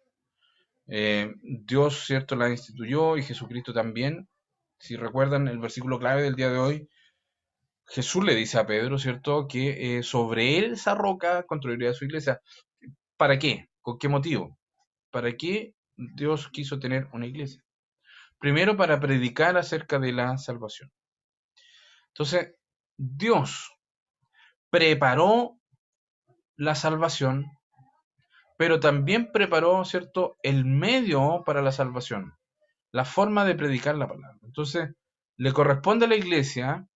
Dios, ¿cierto?, la instituyó y Jesucristo también. Si recuerdan el versículo clave del día de hoy, Jesús le dice a Pedro, ¿cierto?, que sobre él, esa roca, construiría su iglesia. ¿Para qué? ¿Con qué motivo? ¿Para qué Dios quiso tener una iglesia? Primero, para predicar acerca de la salvación. Entonces, Dios preparó la salvación, pero también preparó, ¿cierto?, el medio para la salvación, la forma de predicar la palabra. Entonces, le corresponde a la iglesia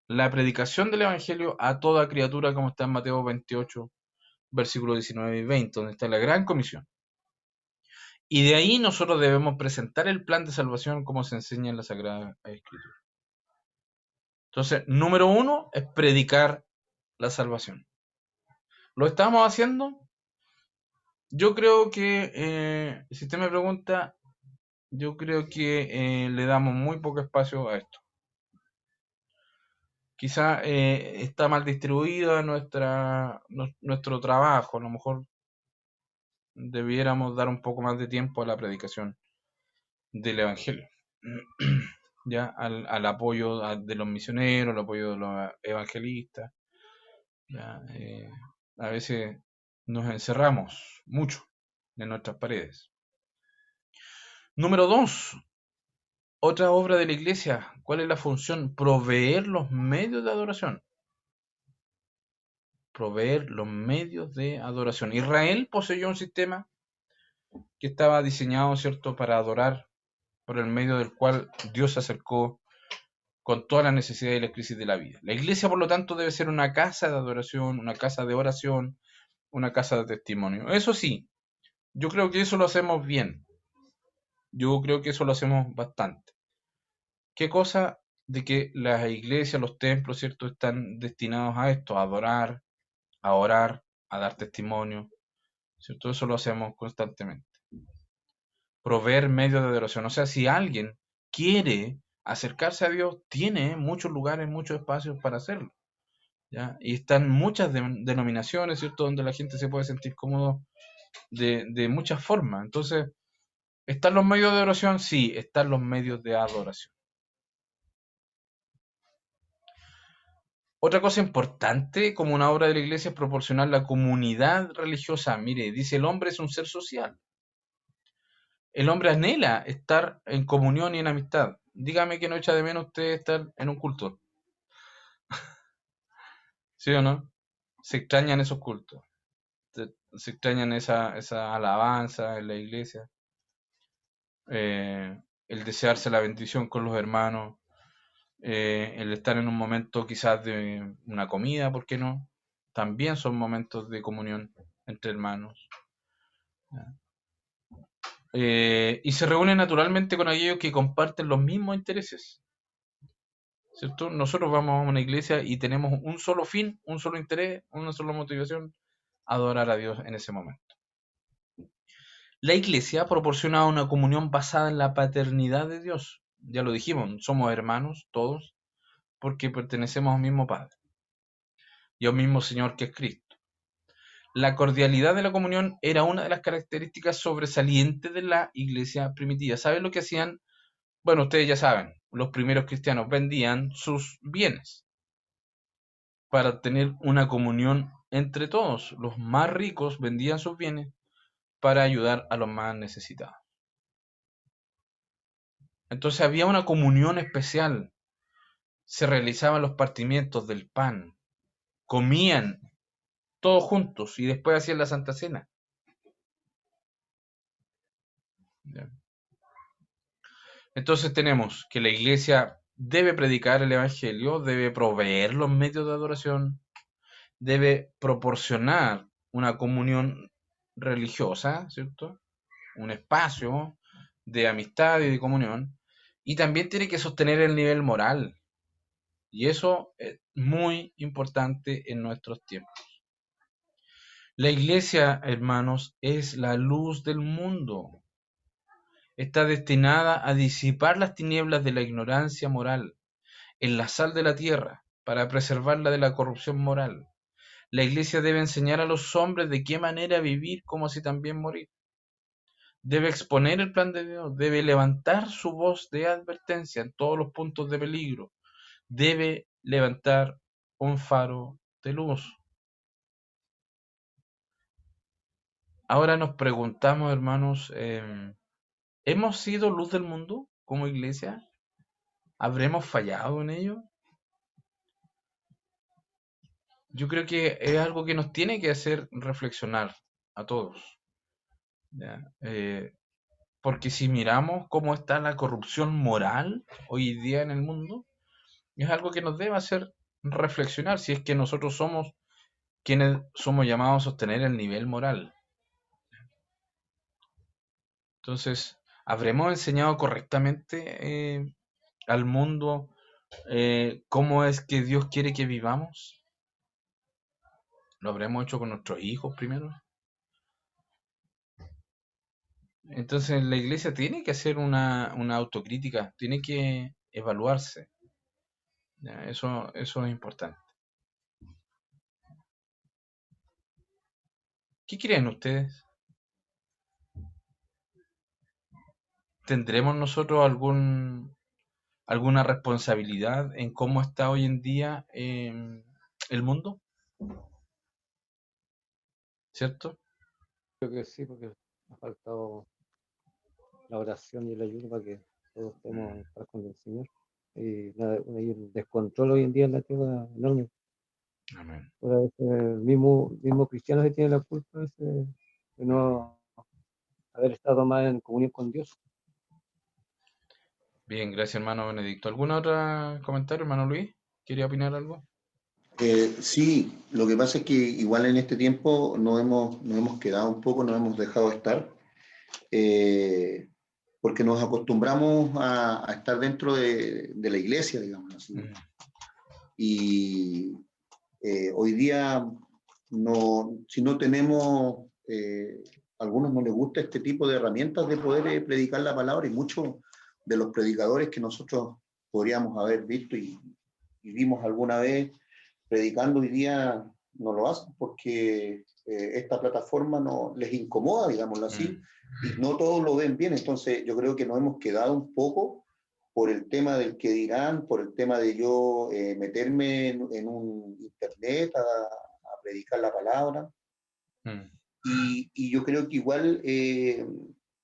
la predicación del evangelio a toda criatura, como está en Mateo 28, versículos 19 y 20, donde está la gran comisión. Y de ahí nosotros debemos presentar el plan de salvación como se enseña en la Sagrada Escritura. Entonces, número 1 es predicar la salvación. ¿Lo estamos haciendo? Yo creo que, si usted me pregunta, yo creo que le damos muy poco espacio a esto. Quizá está mal distribuido nuestro trabajo, a lo mejor debiéramos dar un poco más de tiempo a la predicación del Evangelio, ya al apoyo de los misioneros, al apoyo de los evangelistas. Ya, a veces nos encerramos mucho en nuestras paredes. Número 2, otra obra de la iglesia. ¿Cuál es la función? Proveer los medios de adoración. Proveer los medios de adoración. Israel poseyó un sistema que estaba diseñado, ¿cierto?, para adorar, por el medio del cual Dios se acercó con todas las necesidades y las crisis de la vida. La iglesia, por lo tanto, debe ser una casa de adoración, una casa de oración, una casa de testimonio. Eso sí, yo creo que eso lo hacemos bien. Yo creo que eso lo hacemos bastante. ¿Qué cosa? De que las iglesias, los templos, ¿cierto?, están destinados a esto, a adorar, a orar, a dar testimonio, ¿cierto? Eso lo hacemos constantemente. Proveer medios de adoración. O sea, si alguien quiere acercarse a Dios, tiene muchos lugares, muchos espacios para hacerlo, ¿ya? Y están muchas denominaciones, ¿cierto?, donde la gente se puede sentir cómodo de muchas formas. Entonces, ¿están los medios de oración? Sí, están los medios de adoración. Otra cosa importante como una obra de la iglesia es proporcionar la comunidad religiosa. Mire, dice el hombre es un ser social. El hombre anhela estar en comunión y en amistad. Dígame que no echa de menos usted estar en un culto. ¿Sí o no? Se extrañan esos cultos. Se extrañan esa alabanza en la iglesia. El desearse la bendición con los hermanos. El estar en un momento quizás de una comida, ¿por qué no? También son momentos de comunión entre hermanos. Y se reúne naturalmente con aquellos que comparten los mismos intereses, ¿cierto? Nosotros vamos a una iglesia y tenemos un solo fin, un solo interés, una sola motivación: adorar a Dios en ese momento. La iglesia proporciona una comunión basada en la paternidad de Dios. Ya lo dijimos, somos hermanos todos porque pertenecemos al mismo Padre y al mismo Señor que es Cristo. La cordialidad de la comunión era una de las características sobresalientes de la iglesia primitiva. ¿Saben lo que hacían? Bueno, ustedes ya saben, los primeros cristianos vendían sus bienes para tener una comunión entre todos. Los más ricos vendían sus bienes para ayudar a los más necesitados. Entonces había una comunión especial. Se realizaban los partimientos del pan, comían todos juntos y después hacían la Santa Cena. ¿Ya? Entonces tenemos que la iglesia debe predicar el evangelio, debe proveer los medios de adoración, debe proporcionar una comunión religiosa, ¿cierto? Un espacio de amistad y de comunión, y también tiene que sostener el nivel moral. Y eso es muy importante en nuestros tiempos. La iglesia, hermanos, es la luz del mundo. Está destinada a disipar las tinieblas de la ignorancia moral, en la sal de la tierra, para preservarla de la corrupción moral. La iglesia debe enseñar a los hombres de qué manera vivir, como así también morir. Debe exponer el plan de Dios, debe levantar su voz de advertencia en todos los puntos de peligro, debe levantar un faro de luz. Ahora nos preguntamos, hermanos, ¿hemos sido luz del mundo como iglesia? ¿Habremos fallado en ello? Yo creo que es algo que nos tiene que hacer reflexionar a todos, ¿ya? Porque si miramos cómo está la corrupción moral hoy día en el mundo, es algo que nos debe hacer reflexionar si es que nosotros somos quienes somos llamados a sostener el nivel moral. Entonces, ¿habremos enseñado correctamente al mundo cómo es que Dios quiere que vivamos? ¿Lo habremos hecho con nuestros hijos primero? Entonces la iglesia tiene que hacer una autocrítica, tiene que evaluarse. ¿Ya? Eso es importante. ¿Qué creen ustedes? ¿Tendremos nosotros alguna responsabilidad en cómo está hoy en día el mundo? ¿Cierto? Creo que sí, porque ha faltado la oración y el ayuno para que todos podamos estar con el Señor. Y hay un descontrol hoy en día en la tierra enorme. Amén. Por a veces el mismo cristiano que tiene la culpa de no haber estado más en comunión con Dios. Bien, gracias hermano Benedicto. ¿Algún otro comentario, hermano Luis? ¿Quería opinar algo? Sí, lo que pasa es que igual en este tiempo nos hemos quedado un poco, nos hemos dejado estar, porque nos acostumbramos a estar dentro de la iglesia, digamos así. Y hoy día, si no tenemos, a algunos no les gusta este tipo de herramientas de poder predicar la palabra, y muchos de los predicadores que nosotros podríamos haber visto y vimos alguna vez predicando hoy día no lo hacen porque esta plataforma no les incomoda, digámoslo así, y no todos lo ven bien. Entonces yo creo que nos hemos quedado un poco por el tema del que dirán, por el tema de yo meterme en un internet a predicar la palabra. Y yo creo que igual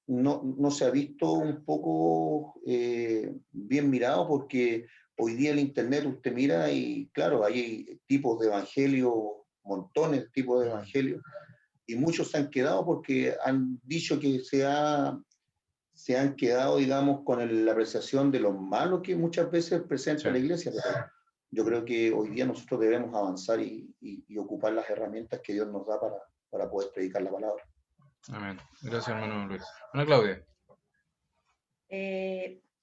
no se ha visto un poco bien mirado, porque hoy día el internet usted mira y claro, hay tipos de evangelio, montones de tipos de evangelio, y muchos se han quedado porque han dicho que se han quedado, digamos, con la apreciación de lo malo que muchas veces presenta la iglesia. Pero yo creo que hoy día nosotros debemos avanzar y ocupar las herramientas que Dios nos da para poder predicar la palabra. Amén. Gracias, hermano Luis. Ana Claudia.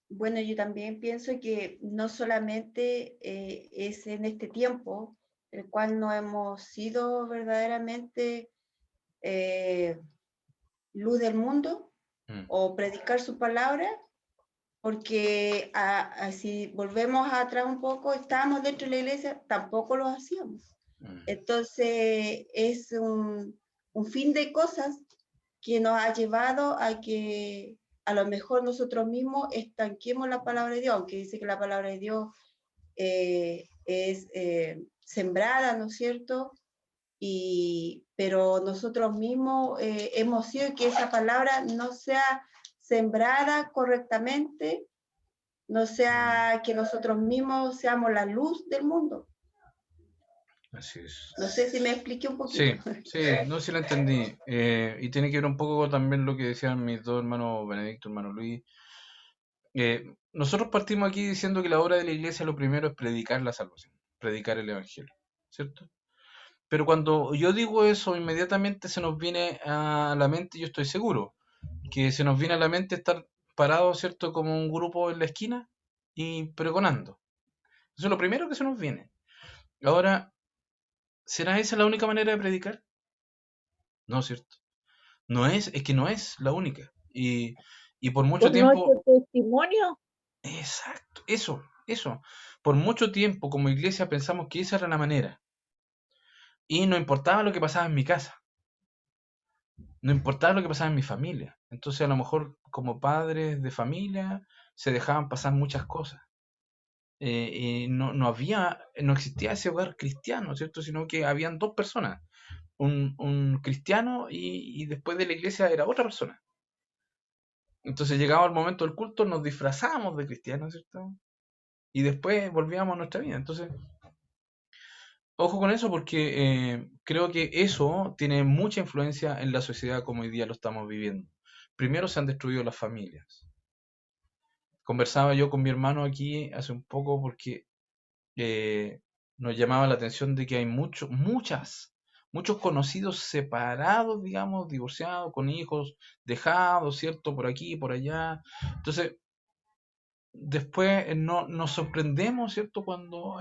Bueno, yo también pienso que no solamente es en este tiempo el cual no hemos sido verdaderamente luz del mundo o predicar su palabra, porque si volvemos atrás un poco, estábamos dentro de la iglesia, tampoco lo hacíamos. Entonces es un fin de cosas que nos ha llevado a que a lo mejor nosotros mismos estanquemos la palabra de Dios, aunque dice que la palabra de Dios es sembrada, ¿no es cierto? Pero nosotros mismos hemos sido que esa palabra no sea sembrada correctamente, no sea que nosotros mismos seamos la luz del mundo. Así es. No sé si me expliqué un poquito. Sí, no sé si la entendí. Y tiene que ver un poco también lo que decían mis dos hermanos, Benedicto, hermano Luis. Nosotros partimos aquí diciendo que la obra de la iglesia lo primero es predicar la salvación, predicar el evangelio, ¿cierto? Pero cuando yo digo eso, inmediatamente se nos viene a la mente, yo estoy seguro, que se nos viene a la mente estar parados, ¿cierto? Como un grupo en la esquina y pregonando. Eso es lo primero que se nos viene. Ahora, ¿será esa la única manera de predicar? No, ¿cierto? Es que no es la única. Y por mucho Por nuestro tiempo, testimonio, exacto, eso. Por mucho tiempo como iglesia pensamos que esa era la manera. Y no importaba lo que pasaba en mi casa, no importaba lo que pasaba en mi familia. Entonces a lo mejor como padres de familia se dejaban pasar muchas cosas. Y no existía ese hogar cristiano, ¿cierto? Sino que habían dos personas, un cristiano y después de la iglesia era otra persona. Entonces llegaba el momento del culto, nos disfrazábamos de cristianos, ¿cierto? Y después volvíamos a nuestra vida. Entonces, ojo con eso porque creo que eso tiene mucha influencia en la sociedad como hoy día lo estamos viviendo. Primero se han destruido las familias. Conversaba yo con mi hermano aquí hace un poco porque nos llamaba la atención de que hay muchos conocidos separados, digamos, divorciados, con hijos dejados, ¿cierto? Por aquí, por allá. Entonces, después nos sorprendemos, ¿cierto? Cuando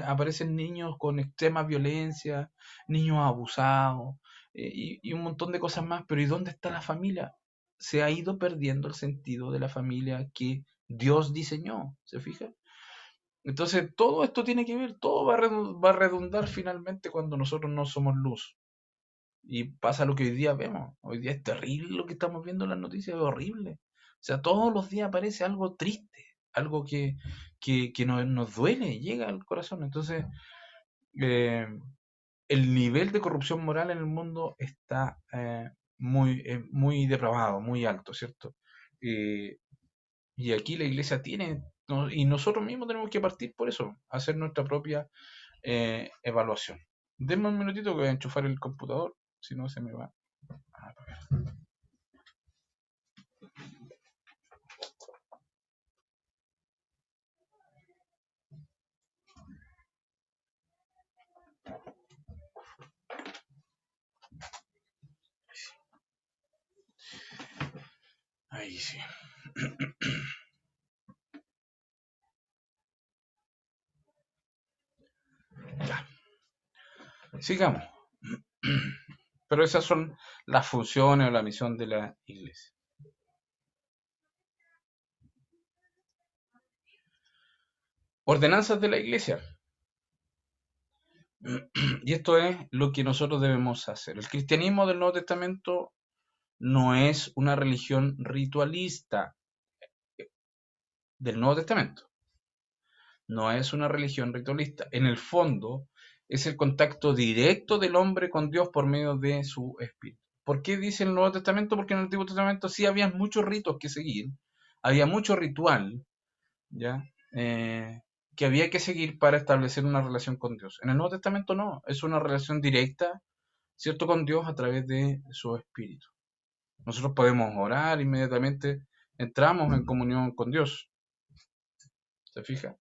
aparecen niños con extrema violencia, niños abusados y un montón de cosas más. Pero ¿y dónde está la familia? Se ha ido perdiendo el sentido de la familia que Dios diseñó, ¿se fija? Entonces todo esto tiene que ver, todo va a redundar finalmente cuando nosotros no somos luz. Y pasa lo que hoy día vemos. Hoy día es terrible lo que estamos viendo en las noticias, es horrible. O sea, todos los días aparece algo triste, algo que nos duele, llega al corazón. Entonces, eh, el nivel de corrupción moral en el mundo está muy depravado, muy alto, ¿cierto? Eh, y aquí la iglesia tiene, y nosotros mismos tenemos que partir por eso, hacer nuestra propia evaluación. Denme un minutito que voy a enchufar el computador, si no se me va a apagar. Ahí sí. Ya. Sigamos. Pero esas son las funciones o la misión de la iglesia. Ordenanzas de la iglesia. Y esto es lo que nosotros debemos hacer. El cristianismo del Nuevo Testamento no es una religión ritualista del Nuevo Testamento. No es una religión ritualista. En el fondo, es el contacto directo del hombre con Dios por medio de su espíritu. ¿Por qué dice el Nuevo Testamento? Porque en el Antiguo Testamento sí había muchos ritos que seguir, había mucho ritual, ¿ya? Que había que seguir para establecer una relación con Dios. En el Nuevo Testamento no, es una relación directa, ¿cierto? Con Dios a través de su espíritu. Nosotros podemos orar inmediatamente, entramos en comunión con Dios. ¿Se fija?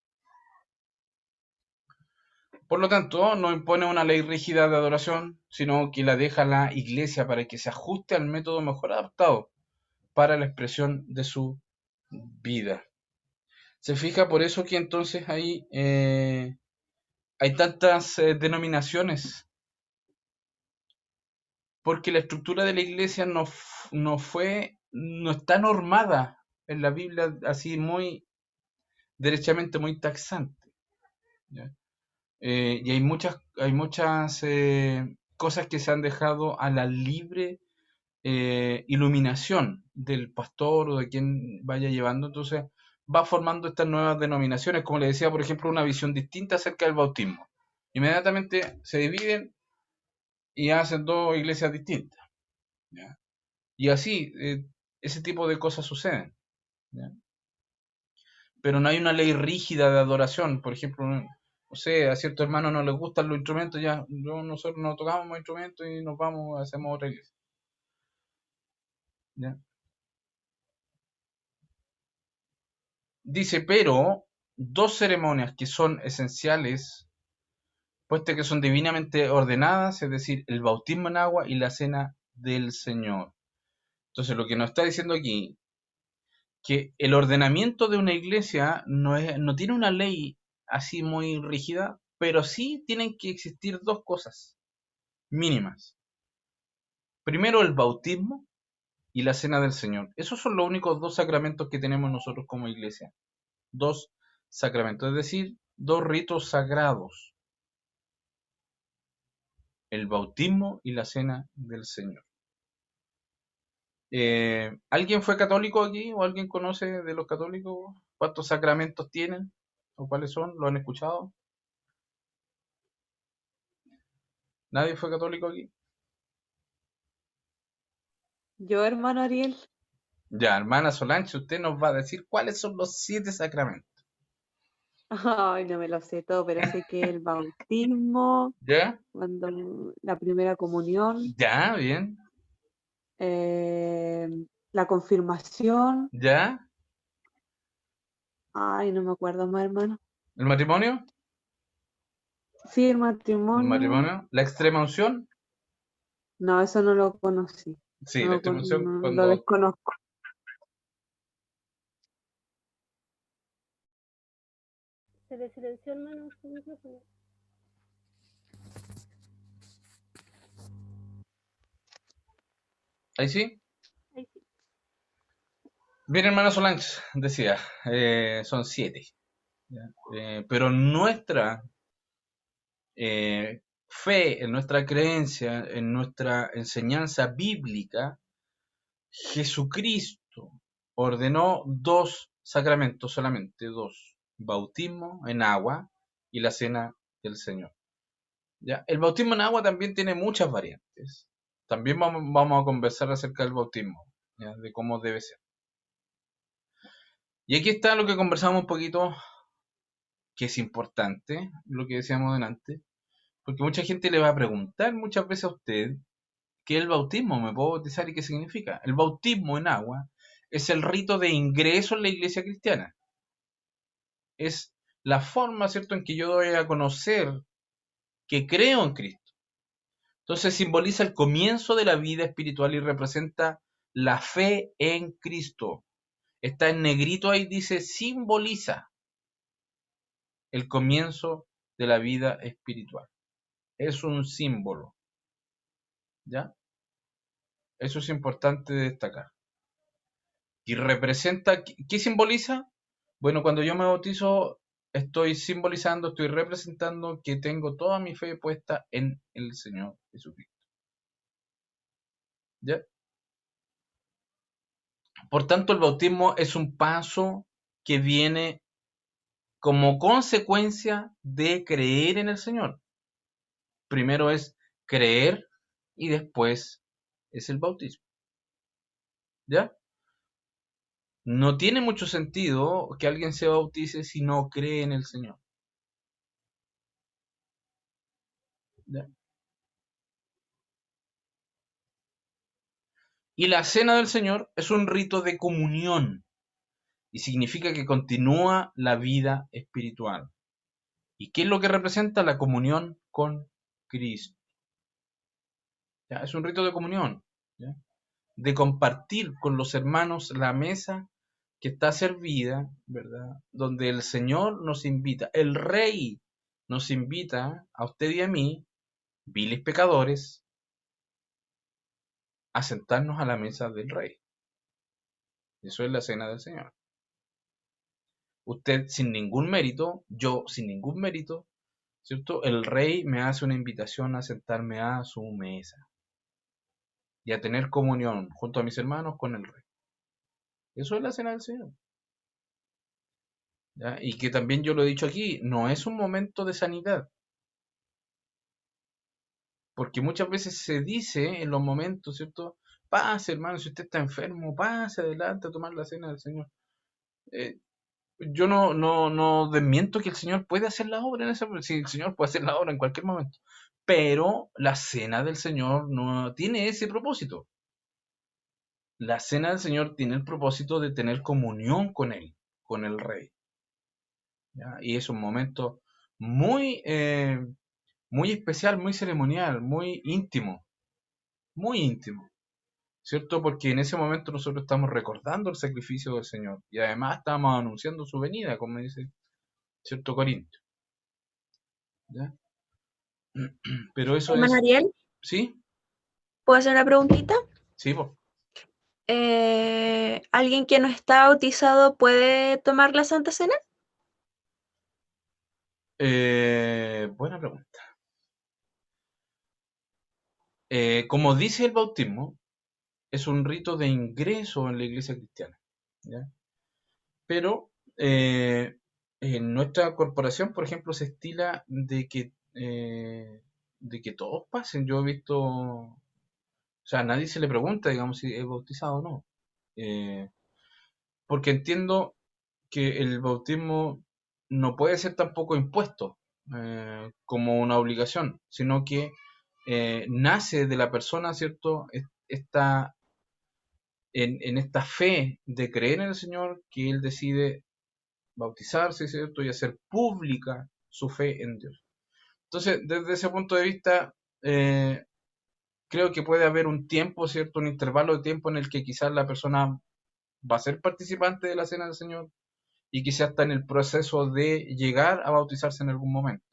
Por lo tanto, no impone una ley rígida de adoración, sino que la deja la iglesia para que se ajuste al método mejor adaptado para la expresión de su vida. Se fija por eso que entonces hay tantas denominaciones, porque la estructura de la iglesia no está normada en la Biblia así muy derechamente muy taxante, ¿ya? Y hay muchas cosas que se han dejado a la libre iluminación del pastor o de quien vaya llevando. Entonces va formando estas nuevas denominaciones, como le decía, por ejemplo, una visión distinta acerca del bautismo. Inmediatamente se dividen y hacen dos iglesias distintas, ¿ya? Y así, ese tipo de cosas suceden, ¿ya? Pero no hay una ley rígida de adoración. Por ejemplo, no sé, a ciertos hermanos no les gustan los instrumentos, ya nosotros no tocamos más instrumentos y nos vamos, hacemos otra iglesia, ¿ya? Dice, pero dos ceremonias que son esenciales, puesto que son divinamente ordenadas, es decir, el bautismo en agua y la cena del Señor. Entonces, lo que nos está diciendo aquí, que el ordenamiento de una iglesia no tiene una ley así muy rígida, pero sí tienen que existir dos cosas mínimas. Primero, el bautismo y la cena del Señor. Esos son los únicos dos sacramentos que tenemos nosotros como iglesia. Dos sacramentos, es decir, dos ritos sagrados. El bautismo y la cena del Señor. ¿Alguien fue católico aquí o alguien conoce de los católicos cuántos sacramentos tienen o cuáles son? ¿Lo han escuchado? ¿Nadie fue católico aquí? Yo, hermano Ariel, Ya, hermana Solange, usted nos va a decir cuáles son los 7 sacramentos. ay, no me lo sé todo, pero sé que el bautismo, ¿Ya? cuando la primera comunión, ¿Ya? Bien. eh, la confirmación, ¿Ya? ay, no me acuerdo más, hermano. ¿El matrimonio? Sí, el ¿El matrimonio, matrimonio? ¿La extrema unción? no, eso no lo conocí, Sí, la extrema unción lo cuando... desconozco. Se le silenció, hermano, su micrófono. ¿Ahí sí? Ahí sí. Bien, hermana Solange, decía, son 7. Pero nuestra fe, en nuestra creencia, en nuestra enseñanza bíblica, Jesucristo ordenó 2 sacramentos solamente, 2: bautismo en agua y la cena del Señor. ¿Ya? El bautismo en agua también tiene muchas variantes. También vamos a conversar acerca del bautismo, ¿ya? De cómo debe ser. Y aquí está lo que conversamos un poquito, que es importante, lo que decíamos delante, porque mucha gente le va a preguntar muchas veces a usted qué es el bautismo, ¿me puedo bautizar y qué significa? El bautismo en agua es el rito de ingreso en la iglesia cristiana. Es la forma, ¿cierto?, en que yo doy a conocer que creo en Cristo. Entonces simboliza el comienzo de la vida espiritual y representa la fe en Cristo. Está en negrito ahí, dice, simboliza el comienzo de la vida espiritual. Es un símbolo, ¿ya? Eso es importante destacar. Y representa, ¿qué simboliza? Bueno, cuando yo me bautizo, estoy simbolizando, estoy representando que tengo toda mi fe puesta en el Señor Jesucristo. ¿Ya? Por tanto, el bautismo es un paso que viene como consecuencia de creer en el Señor. Primero es creer y después es el bautismo. ¿Ya? No tiene mucho sentido que alguien se bautice si no cree en el Señor. ¿Ya? Y la cena del Señor es un rito de comunión y significa que continúa la vida espiritual. ¿Y qué es lo que representa? La comunión con Cristo. ¿Ya? Es un rito de comunión, ¿ya? De compartir con los hermanos la mesa que está servida, ¿verdad? Donde el Señor nos invita, el Rey nos invita a usted y a mí, viles pecadores, a sentarnos a la mesa del Rey. Eso es la cena del Señor. Usted sin ningún mérito, yo sin ningún mérito, ¿cierto? El rey me hace una invitación a sentarme a su mesa y a tener comunión junto a mis hermanos con el rey. Eso es la cena del Señor. ¿Ya? Y que también yo lo he dicho aquí, no es un momento de sanidad, porque muchas veces se dice en los momentos, ¿cierto? Pase, hermano, si usted está enfermo, pase adelante a tomar la cena del Señor. Eh, yo no desmiento que el Señor puede hacer la obra en ese momento, si el Señor puede hacer la obra en cualquier momento, pero la cena del Señor no tiene ese propósito. La cena del Señor tiene el propósito de tener comunión con Él, con el Rey. ¿Ya? Y es un momento muy, muy especial, muy ceremonial, muy íntimo, ¿cierto? Porque en ese momento nosotros estamos recordando el sacrificio del Señor y además estamos anunciando su venida, como dice cierto Corintio. ¿Ya? Pero eso Hermano es, Ariel, ¿sí? ¿puedo hacer una preguntita? Sí, pues. ¿Alguien que no está bautizado puede tomar la Santa Cena? Buena pregunta. Como dice el bautismo, es un rito de ingreso en la iglesia cristiana. ¿Ya? Pero en nuestra corporación, por ejemplo, se estila de que todos pasen. Yo he visto, o sea, a nadie se le pregunta, digamos, si es bautizado o no. Eh, Porque entiendo que el bautismo no puede ser tampoco impuesto como una obligación, sino que nace de la persona, ¿cierto? Esta, en esta fe de creer en el Señor, que Él decide bautizarse, ¿cierto? Y hacer pública su fe en Dios. Entonces, desde ese punto de vista, creo que puede haber un tiempo, ¿cierto? Un intervalo de tiempo en el que quizás la persona va a ser participante de la cena del Señor y quizás está en el proceso de llegar a bautizarse en algún momento.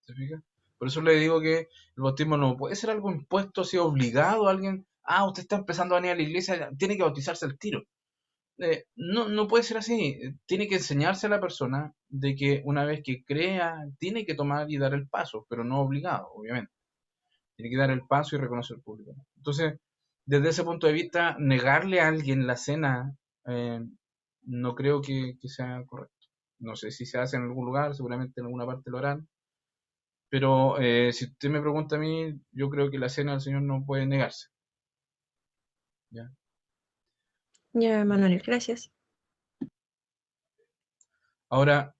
¿Se fija? Por eso le digo que el bautismo no puede ser algo impuesto, así obligado a alguien. Ah, usted está empezando a venir a la iglesia, tiene que bautizarse al tiro. No puede ser así. Tiene que enseñarse a la persona de que una vez que crea, tiene que tomar y dar el paso, pero no obligado, obviamente. Tiene que dar el paso y reconocer públicamente. Entonces, desde ese punto de vista, negarle a alguien la cena eh, no creo que sea correcto. No sé si se hace en algún lugar, seguramente en alguna parte lo harán, pero si usted me pregunta a mí, yo creo que la cena del Señor no puede negarse. ¿Ya? Ya, hermano Ariel, gracias. Ahora,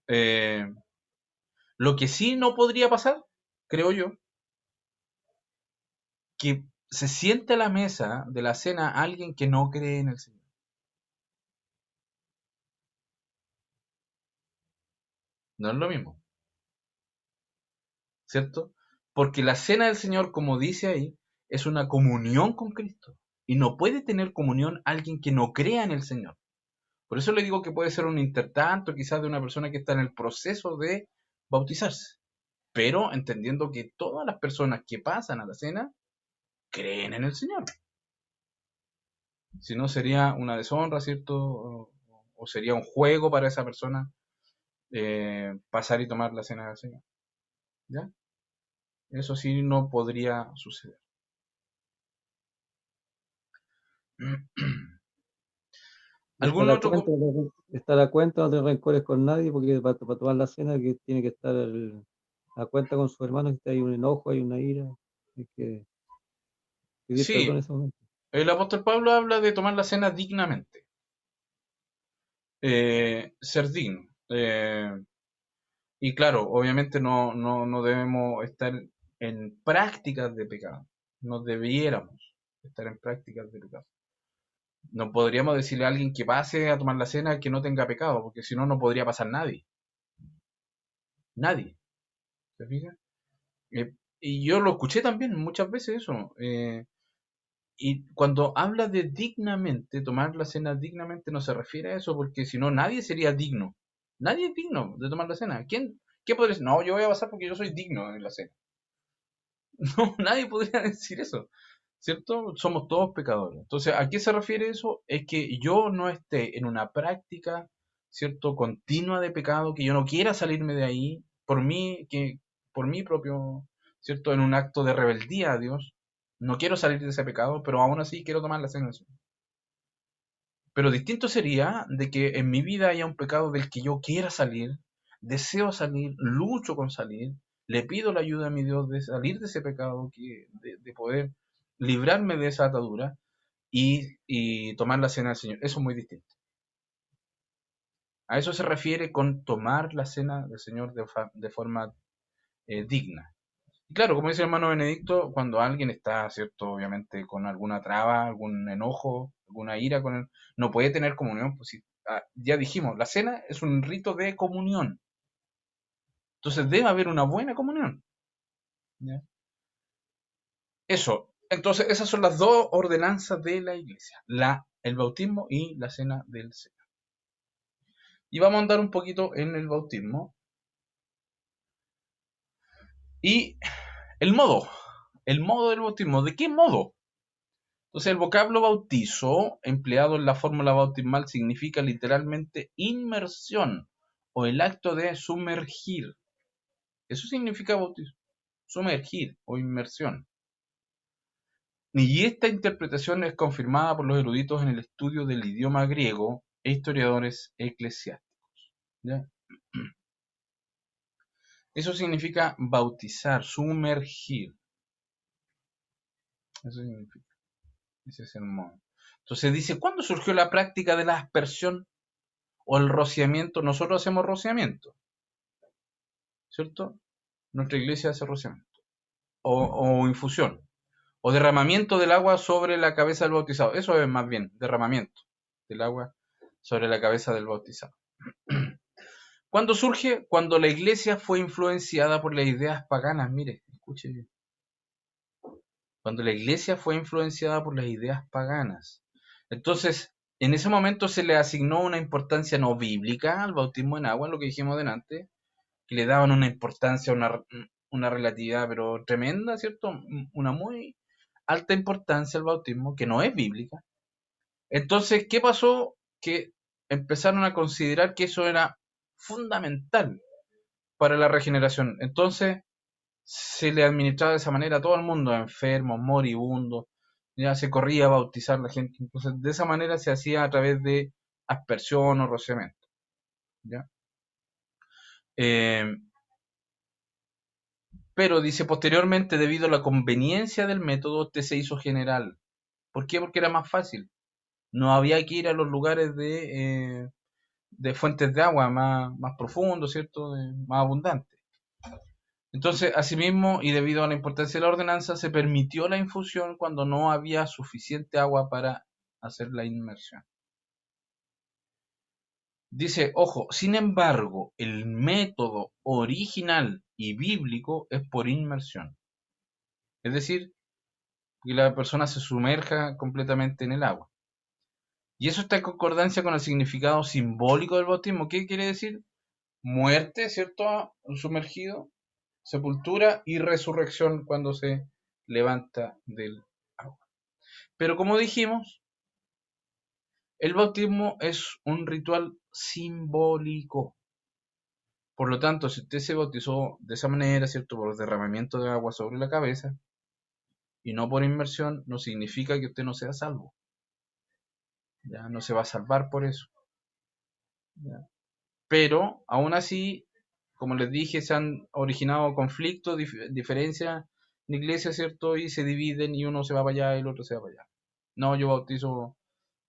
lo que sí no podría pasar, creo yo, que se siente a la mesa de la cena alguien que no cree en el Señor. No es lo mismo, ¿cierto? Porque la cena del Señor, como dice ahí, es una comunión con Cristo. Y no puede tener comunión alguien que no crea en el Señor. Por eso le digo que puede ser un intertanto, quizás de una persona que está en el proceso de bautizarse. Pero entendiendo que todas las personas que pasan a la cena creen en el Señor. Si no, sería una deshonra, ¿cierto? O sería un juego para esa persona pasar y tomar la cena del Señor. ¿Ya? Eso sí no podría suceder. Y ¿Algún otro? estar a cuenta, no tener rencores con nadie, porque para tomar la cena que tiene que estar a cuenta con sus hermanos, que hay un enojo, hay una ira, hay que pedir perdón en Sí, ese momento. el apóstol Pablo habla de tomar la cena dignamente. Ser digno. Y claro, obviamente no debemos estar en prácticas de pecado. No debiéramos estar en prácticas de pecado. No podríamos decirle a alguien que pase a tomar la cena que no tenga pecado, porque si no, no podría pasar nadie. Nadie. ¿Se fija? Y yo lo escuché también muchas veces eso. Y cuando habla de dignamente, tomar la cena dignamente, no se refiere a eso, porque si no, nadie sería digno. Nadie es digno de tomar la cena. ¿Qué podría decir? No, yo voy a pasar porque yo soy digno de la cena. No, nadie podría decir eso, ¿cierto? Somos todos pecadores. Entonces, ¿a qué se refiere eso? Es que yo no esté en una práctica, ¿cierto? Continua de pecado, que yo no quiera salirme de ahí, por mí, que por mi propio, ¿cierto? En un acto de rebeldía a Dios. No quiero salir de ese pecado, pero aún así quiero tomar la cena del Señor. Pero distinto sería de que en mi vida haya un pecado del que yo quiera salir, deseo salir, lucho con salir, le pido la ayuda a mi Dios de salir de ese pecado, de poder librarme de esa atadura y tomar la cena del Señor. Eso es muy distinto. A eso se refiere con tomar la cena del Señor de forma digna. Y claro, como dice el hermano Benedicto, cuando alguien está, ¿cierto? Obviamente con alguna traba, algún enojo, alguna ira con él, no puede tener comunión. Pues ya dijimos, la cena es un rito de comunión. Entonces debe haber una buena comunión. ¿Ya? Eso. Entonces esas son las dos ordenanzas de la iglesia. El bautismo y la cena del Señor. Y vamos a andar un poquito en el bautismo. Y el modo del bautismo. ¿De qué modo? Entonces el vocablo bautizo, empleado en la fórmula bautismal, significa literalmente inmersión o el acto de sumergir. Eso significa bautismo, sumergir o inmersión. Y esta interpretación es confirmada por los eruditos en el estudio del idioma griego e historiadores eclesiásticos. ¿Ya? Eso significa bautizar, sumergir. Eso significa. Ese es el modo. Entonces dice, ¿cuándo surgió la práctica de la aspersión o el rociamiento? Nosotros hacemos rociamiento, ¿cierto? Nuestra iglesia hace rociamiento. O infusión. O derramamiento del agua sobre la cabeza del bautizado. Eso es más bien, derramamiento del agua sobre la cabeza del bautizado. ¿Cuándo surge? Cuando la iglesia fue influenciada por las ideas paganas. Mire, escuche bien. Cuando la iglesia fue influenciada por las ideas paganas. Entonces, en ese momento se le asignó una importancia no bíblica al bautismo en agua, lo que dijimos delante, que le daban una importancia, una relatividad, pero tremenda, ¿cierto? Una muy alta importancia al bautismo, que no es bíblica. Entonces, ¿qué pasó? Que empezaron a considerar que eso era fundamental para la regeneración. Entonces, se le administraba de esa manera a todo el mundo, enfermos, moribundos, ya se corría a bautizar a la gente. Entonces, de esa manera se hacía a través de aspersión o rociamiento. ¿Ya? Pero dice, posteriormente, debido a la conveniencia del método, este se hizo general. ¿Por qué? Porque era más fácil. No había que ir a los lugares de fuentes de agua más profundos, ¿cierto? Más abundantes. Entonces, asimismo, y debido a la importancia de la ordenanza, se permitió la infusión cuando no había suficiente agua para hacer la inmersión. Dice, ojo, sin embargo, el método original y bíblico es por inmersión. Es decir, que la persona se sumerja completamente en el agua. Y eso está en concordancia con el significado simbólico del bautismo. ¿Qué quiere decir? Muerte, ¿cierto? Sumergido, sepultura y resurrección cuando se levanta del agua. Pero como dijimos, el bautismo es un ritual simbólico. Por lo tanto, si usted se bautizó de esa manera, ¿cierto? Por derramamiento de agua sobre la cabeza y no por inmersión, no significa que usted no sea salvo. Ya no se va a salvar por eso. ¿Ya? Pero, aún así, como les dije, se han originado conflictos, diferencias en la iglesia, ¿cierto? Y se dividen y uno se va para allá y el otro se va para allá. No, yo bautizo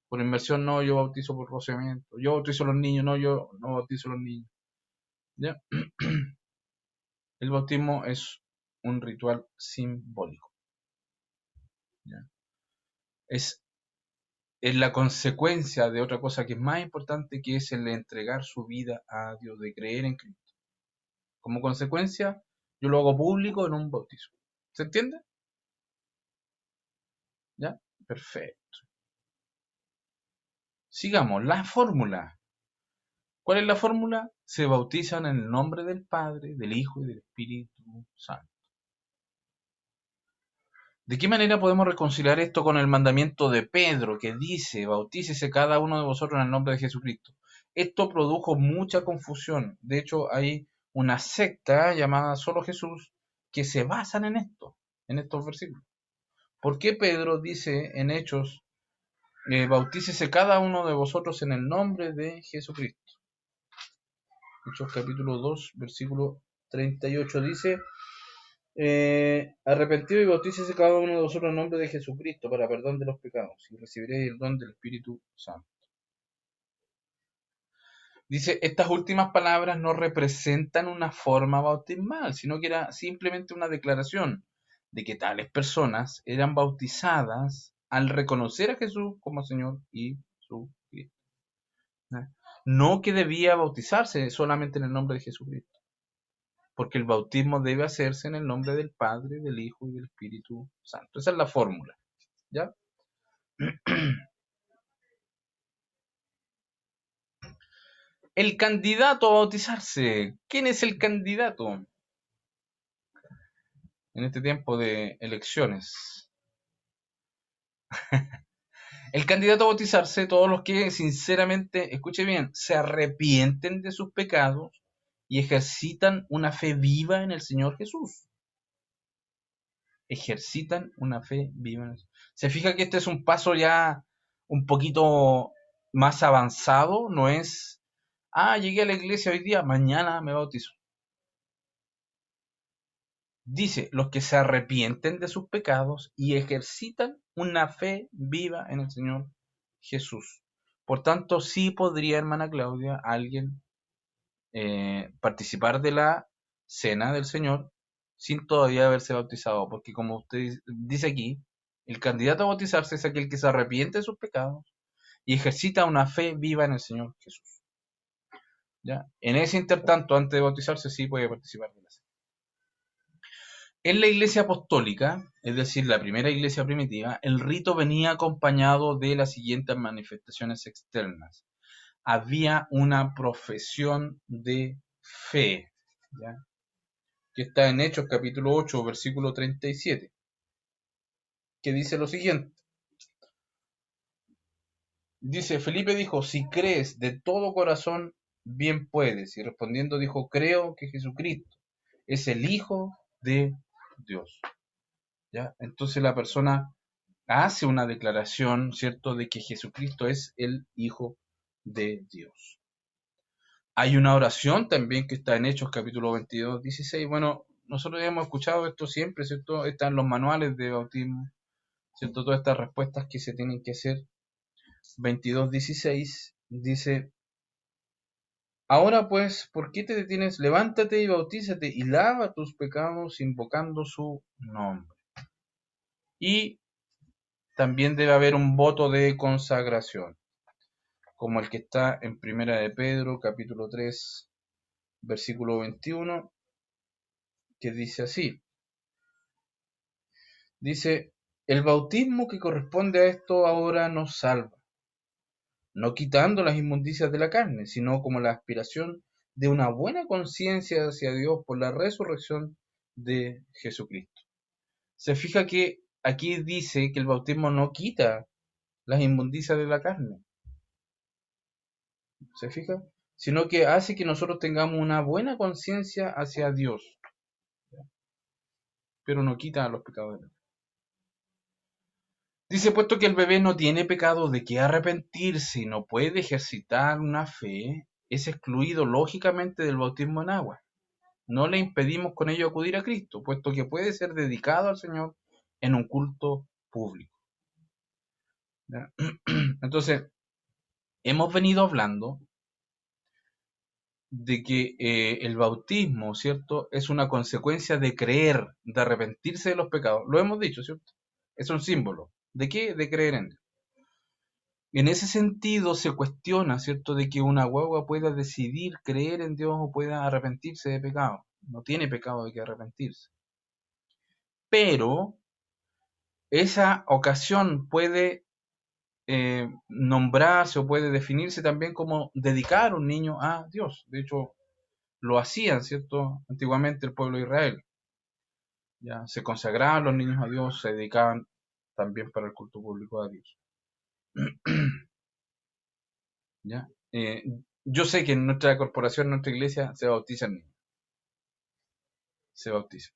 por inmersión, no, yo bautizo por rociamiento. Yo bautizo a los niños, no, yo no bautizo a los niños. ¿Ya? El bautismo es un ritual simbólico. ¿Ya? Es la consecuencia de otra cosa que es más importante, que es el entregar su vida a Dios, de creer en Cristo. Como consecuencia, yo lo hago público en un bautizo. ¿Se entiende? ¿Ya? Perfecto. Sigamos, la fórmula. ¿Cuál es la fórmula? Se bautizan en el nombre del Padre, del Hijo y del Espíritu Santo. ¿De qué manera podemos reconciliar esto con el mandamiento de Pedro que dice, bautícese cada uno de vosotros en el nombre de Jesucristo? Esto produjo mucha confusión. De hecho, hay una secta llamada Solo Jesús que se basan en esto, en estos versículos. ¿Por qué Pedro dice en Hechos, bautícese cada uno de vosotros en el nombre de Jesucristo? Hechos capítulo 2, versículo 38 dice, arrepentido y bautícese cada uno de vosotros en el nombre de Jesucristo para perdón de los pecados y recibiréis el don del Espíritu Santo. Dice, estas últimas palabras no representan una forma bautismal, sino que era simplemente una declaración de que tales personas eran bautizadas al reconocer a Jesús como Señor y su Cristo. No que debía bautizarse solamente en el nombre de Jesucristo, porque el bautismo debe hacerse en el nombre del Padre, del Hijo y del Espíritu Santo. Esa es la fórmula, ¿ya? El candidato a bautizarse. ¿Quién es el candidato en este tiempo de elecciones? El candidato a bautizarse, todos los que sinceramente, escuche bien, se arrepienten de sus pecados y ejercitan una fe viva en el Señor Jesús. Ejercitan una fe viva en el Señor. Se fija que este es un paso ya un poquito más avanzado, no es, llegué a la iglesia hoy día, mañana me bautizo. Dice, los que se arrepienten de sus pecados y ejercitan una fe viva en el Señor Jesús. Por tanto, sí podría, hermana Claudia, alguien participar de la cena del Señor sin todavía haberse bautizado, porque como usted dice aquí, el candidato a bautizarse es aquel que se arrepiente de sus pecados y ejercita una fe viva en el Señor Jesús. ¿Ya? En ese intertanto, antes de bautizarse, sí puede participar de la cena. En la iglesia apostólica, es decir, la primera iglesia primitiva, el rito venía acompañado de las siguientes manifestaciones externas. Había una profesión de fe, ¿ya? Que está en Hechos capítulo 8, versículo 37, que dice lo siguiente. Dice, Felipe dijo, si crees de todo corazón, bien puedes. Y respondiendo dijo, creo que Jesucristo es el Hijo de Dios. ¿Ya? Entonces la persona hace una declaración, ¿cierto?, de que Jesucristo es el Hijo de Dios. Hay una oración también que está en Hechos capítulo 22, 16. Bueno, nosotros ya hemos escuchado esto siempre, ¿cierto? Está en los manuales de bautismo, ¿cierto? Todas estas respuestas que se tienen que hacer. 22, 16 dice, ahora pues, ¿por qué te detienes? Levántate y bautízate y lava tus pecados invocando su nombre. Y también debe haber un voto de consagración, como el que está en Primera de Pedro, capítulo 3, versículo 21, que dice así. Dice, el bautismo que corresponde a esto ahora nos salva, no quitando las inmundicias de la carne, sino como la aspiración de una buena conciencia hacia Dios por la resurrección de Jesucristo. Se fija que aquí dice que el bautismo no quita las inmundicias de la carne. ¿Se fija? Sino que hace que nosotros tengamos una buena conciencia hacia Dios. Pero no quita los pecados de la carne. Dice, puesto que el bebé no tiene pecado de que arrepentirse y no puede ejercitar una fe, es excluido lógicamente del bautismo en agua. No le impedimos con ello acudir a Cristo, puesto que puede ser dedicado al Señor en un culto público. ¿Ya? Entonces, hemos venido hablando de que el bautismo, ¿cierto?, es una consecuencia de creer, de arrepentirse de los pecados. Lo hemos dicho, ¿cierto? Es un símbolo. ¿De qué? De creer en Dios. En ese sentido se cuestiona, ¿cierto?, de que una guagua pueda decidir creer en Dios o pueda arrepentirse de pecado. No tiene pecado de que arrepentirse. Pero esa ocasión puede nombrarse o puede definirse también como dedicar un niño a Dios. De hecho, lo hacían, ¿cierto?, antiguamente el pueblo de Israel. Ya se consagraban los niños a Dios, se dedicaban también para el culto público a Dios. ¿Ya? Yo sé que en nuestra corporación, en nuestra iglesia, se bautizan niños. se bautiza.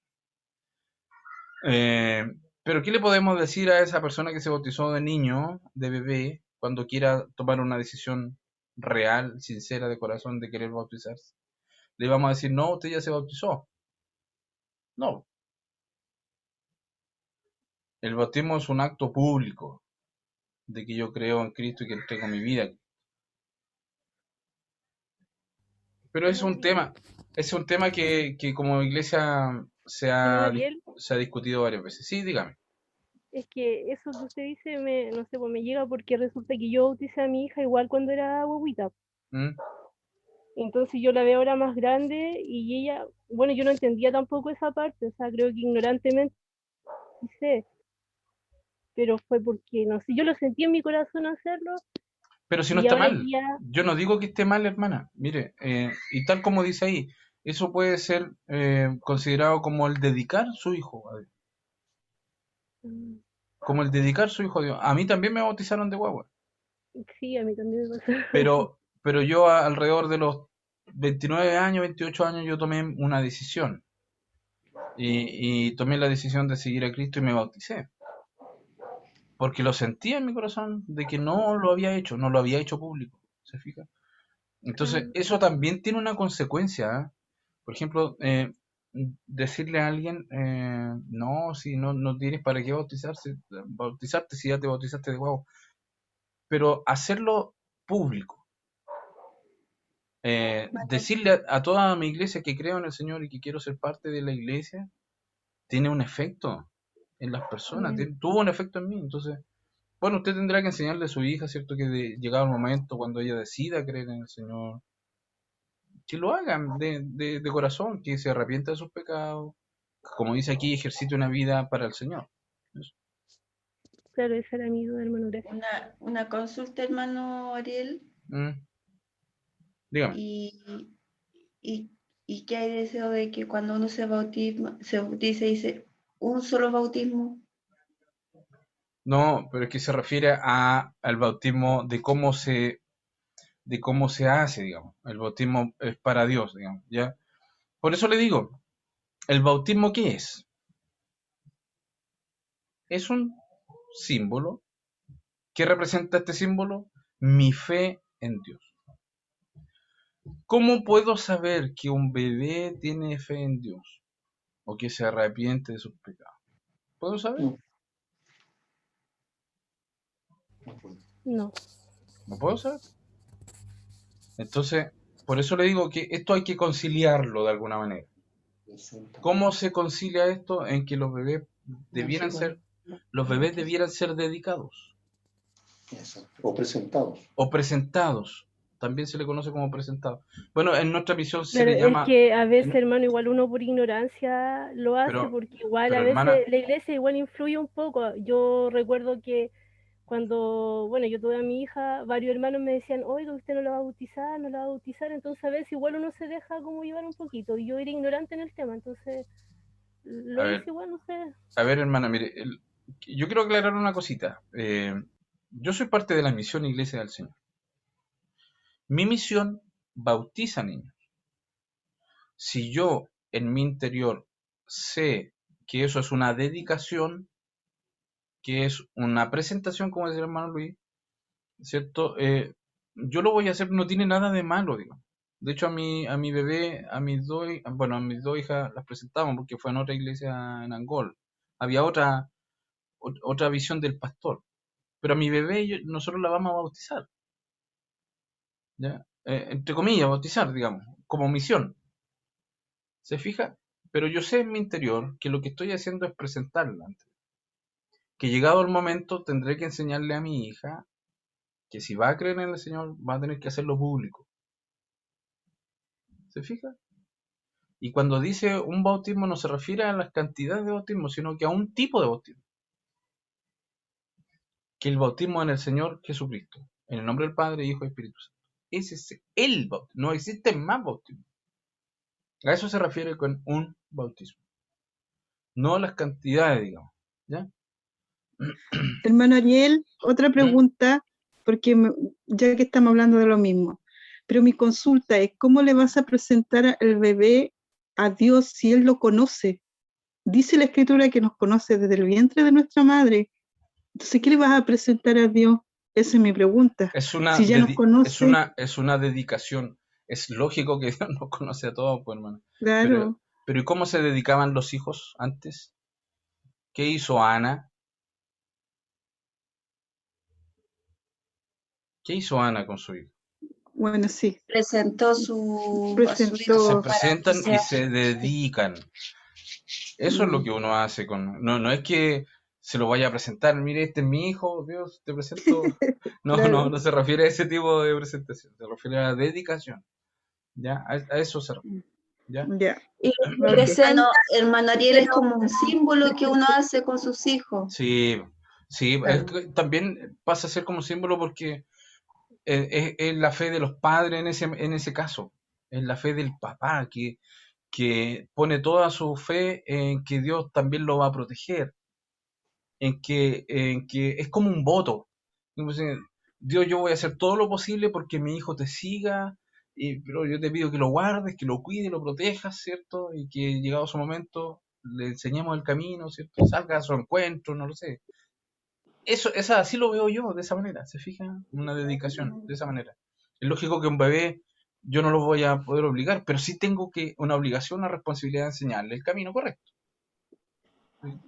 Pero ¿qué le podemos decir a esa persona que se bautizó de niño, de bebé, cuando quiera tomar una decisión real, sincera, de corazón, de querer bautizarse? Le vamos a decir, no, usted ya se bautizó. No. El bautismo es un acto público de que yo creo en Cristo y que entrego mi vida. Pero es un tema que como iglesia se ha Ariel, discutido varias veces. Sí, dígame. es que eso que usted dice, no sé, pues me llega porque resulta que yo bauticé a mi hija igual cuando era guaguita. ¿Mm? Entonces yo la veo ahora más grande y ella, bueno, yo no entendía tampoco esa parte, o sea, creo que ignorantemente hice, pero fue porque, no sé, yo lo sentí en mi corazón hacerlo Pero si no y está ahora mal, ya, yo no digo que esté mal, hermana. Mire, y tal como dice ahí, eso puede ser considerado como el dedicar su hijo a Dios. mm, Como el dedicar su hijo a Dios. A mí también me bautizaron de guagua, sí, a mí también me pasó. pero yo alrededor de los 29 años, 28 años, yo tomé una decisión. Y tomé la decisión de seguir a Cristo y me bauticé. Porque lo sentía en mi corazón de que no lo había hecho, no lo había hecho público. ¿Se fija? Entonces, eso también tiene una consecuencia. ¿Eh? Por ejemplo, decirle a alguien, no, si no tienes para qué bautizarte si ya te bautizaste de guau. Pero hacerlo público. Decirle a toda mi iglesia que creo en el Señor y que quiero ser parte de la iglesia, tiene un efecto en las personas, tuvo un efecto en mí. Entonces, bueno, usted tendrá que enseñarle a su hija, ¿cierto? Que llegado el momento cuando ella decida creer en el Señor, que lo hagan de corazón, que se arrepienta de sus pecados, como dice aquí, ejercite una vida para el Señor. Eso. Claro, esa era mi duda, hermano, gracias. Una consulta, hermano Ariel. Dígame. ¿Y qué hay de eso de que cuando uno se bautiza dice un solo bautismo? No, pero es que se refiere al bautismo de cómo se hace, digamos. El bautismo es para Dios, digamos, ¿ya? Por eso le digo, ¿el bautismo qué es? Es un símbolo. ¿Qué representa este símbolo? Mi fe en Dios. ¿Cómo puedo saber que un bebé tiene fe en Dios? O que se arrepiente de sus pecados. ¿Puedo saber? No. ¿No puedo saber? Entonces, por eso le digo que esto hay que conciliarlo de alguna manera. ¿Cómo se concilia esto? En que los bebés debieran ser dedicados. O presentados. O presentados. También se le conoce como presentados. Bueno, en nuestra misión se Claro, le llama... es que a veces, hermano, igual uno por ignorancia lo hace, porque igual a veces hermana, la iglesia igual influye un poco. Yo recuerdo que cuando, bueno, yo tuve a mi hija, varios hermanos me decían, oiga, usted no la va a bautizar, no la va a bautizar, entonces a veces igual uno se deja como llevar un poquito, y yo era ignorante en el tema, entonces lo hice igual, no sé. A ver, hermana, mire, yo quiero aclarar una cosita. Yo soy parte de la misión Iglesia del Señor. Mi misión bautiza niños. Si yo en mi interior sé que eso es una dedicación, que es una presentación, como decía el hermano Luis, ¿cierto? Yo lo voy a hacer, no tiene nada de malo, digo. De hecho, a mi bebé, a mis dos hijas las presentamos porque fue en otra iglesia en Angol. Había otra visión del pastor. Pero a mi bebé nosotros la vamos a bautizar. ¿Ya? Entre comillas, bautizar, digamos, como misión. ¿Se fija? Pero yo sé en mi interior que lo que estoy haciendo es presentarla. Que llegado el momento tendré que enseñarle a mi hija que si va a creer en el Señor va a tener que hacerlo público. ¿Se fija? Y cuando dice un bautismo no se refiere a las cantidades de bautismo, sino que a un tipo de bautismo. Que el bautismo en el Señor Jesucristo, en el nombre del Padre, Hijo y Espíritu Santo. Ese es el bautismo. No existe más bautismo. A eso se refiere con un bautismo. No a las cantidades, digamos. ¿Ya? Hermano Ariel, otra pregunta, porque ya que estamos hablando de lo mismo, pero mi consulta es, ¿cómo le vas a presentar al bebé a Dios si Él lo conoce? Dice la Escritura que nos conoce desde el vientre de nuestra madre. Entonces, ¿qué le vas a presentar a Dios? Esa es mi pregunta. Es una, Si ya nos conoce, es una dedicación. Es lógico que Dios nos conoce a todos, pues, hermano. claro. Pero ¿y cómo se dedicaban los hijos antes? ¿Qué hizo Ana? ¿Qué hizo Ana con su hijo? Bueno, sí. Presentó a su hijo Se Presentó, para que presentan y sea. se dedican. Eso es lo mm, que uno hace con... No es que se lo vaya a presentar, mire, este es mi hijo, Dios, te presento. claro. No se refiere a ese tipo de presentación, se refiere a dedicación. ¿Ya? A eso se refiere. ¿Ya? Ya, Y lo ok. presenta, hermano Ariel, es como un símbolo que uno hace con sus hijos. Sí, es Claro. que también pasa a ser como símbolo porque es la fe de los padres en ese caso. Es la fe del papá que pone toda su fe en que Dios también lo va a proteger, en que es como un voto. Como si, Dios, yo voy a hacer todo lo posible porque mi hijo te siga, pero yo te pido que lo guardes, que lo cuides, lo protejas, ¿cierto? Y que llegado su momento le enseñemos el camino, ¿cierto? Salga a su encuentro, no lo sé. Así lo veo yo, de esa manera, ¿se fijan? Una dedicación, de esa manera. Es lógico que un bebé yo no lo voy a poder obligar, pero sí tengo una obligación, una responsabilidad de enseñarle el camino correcto. ¿Sí?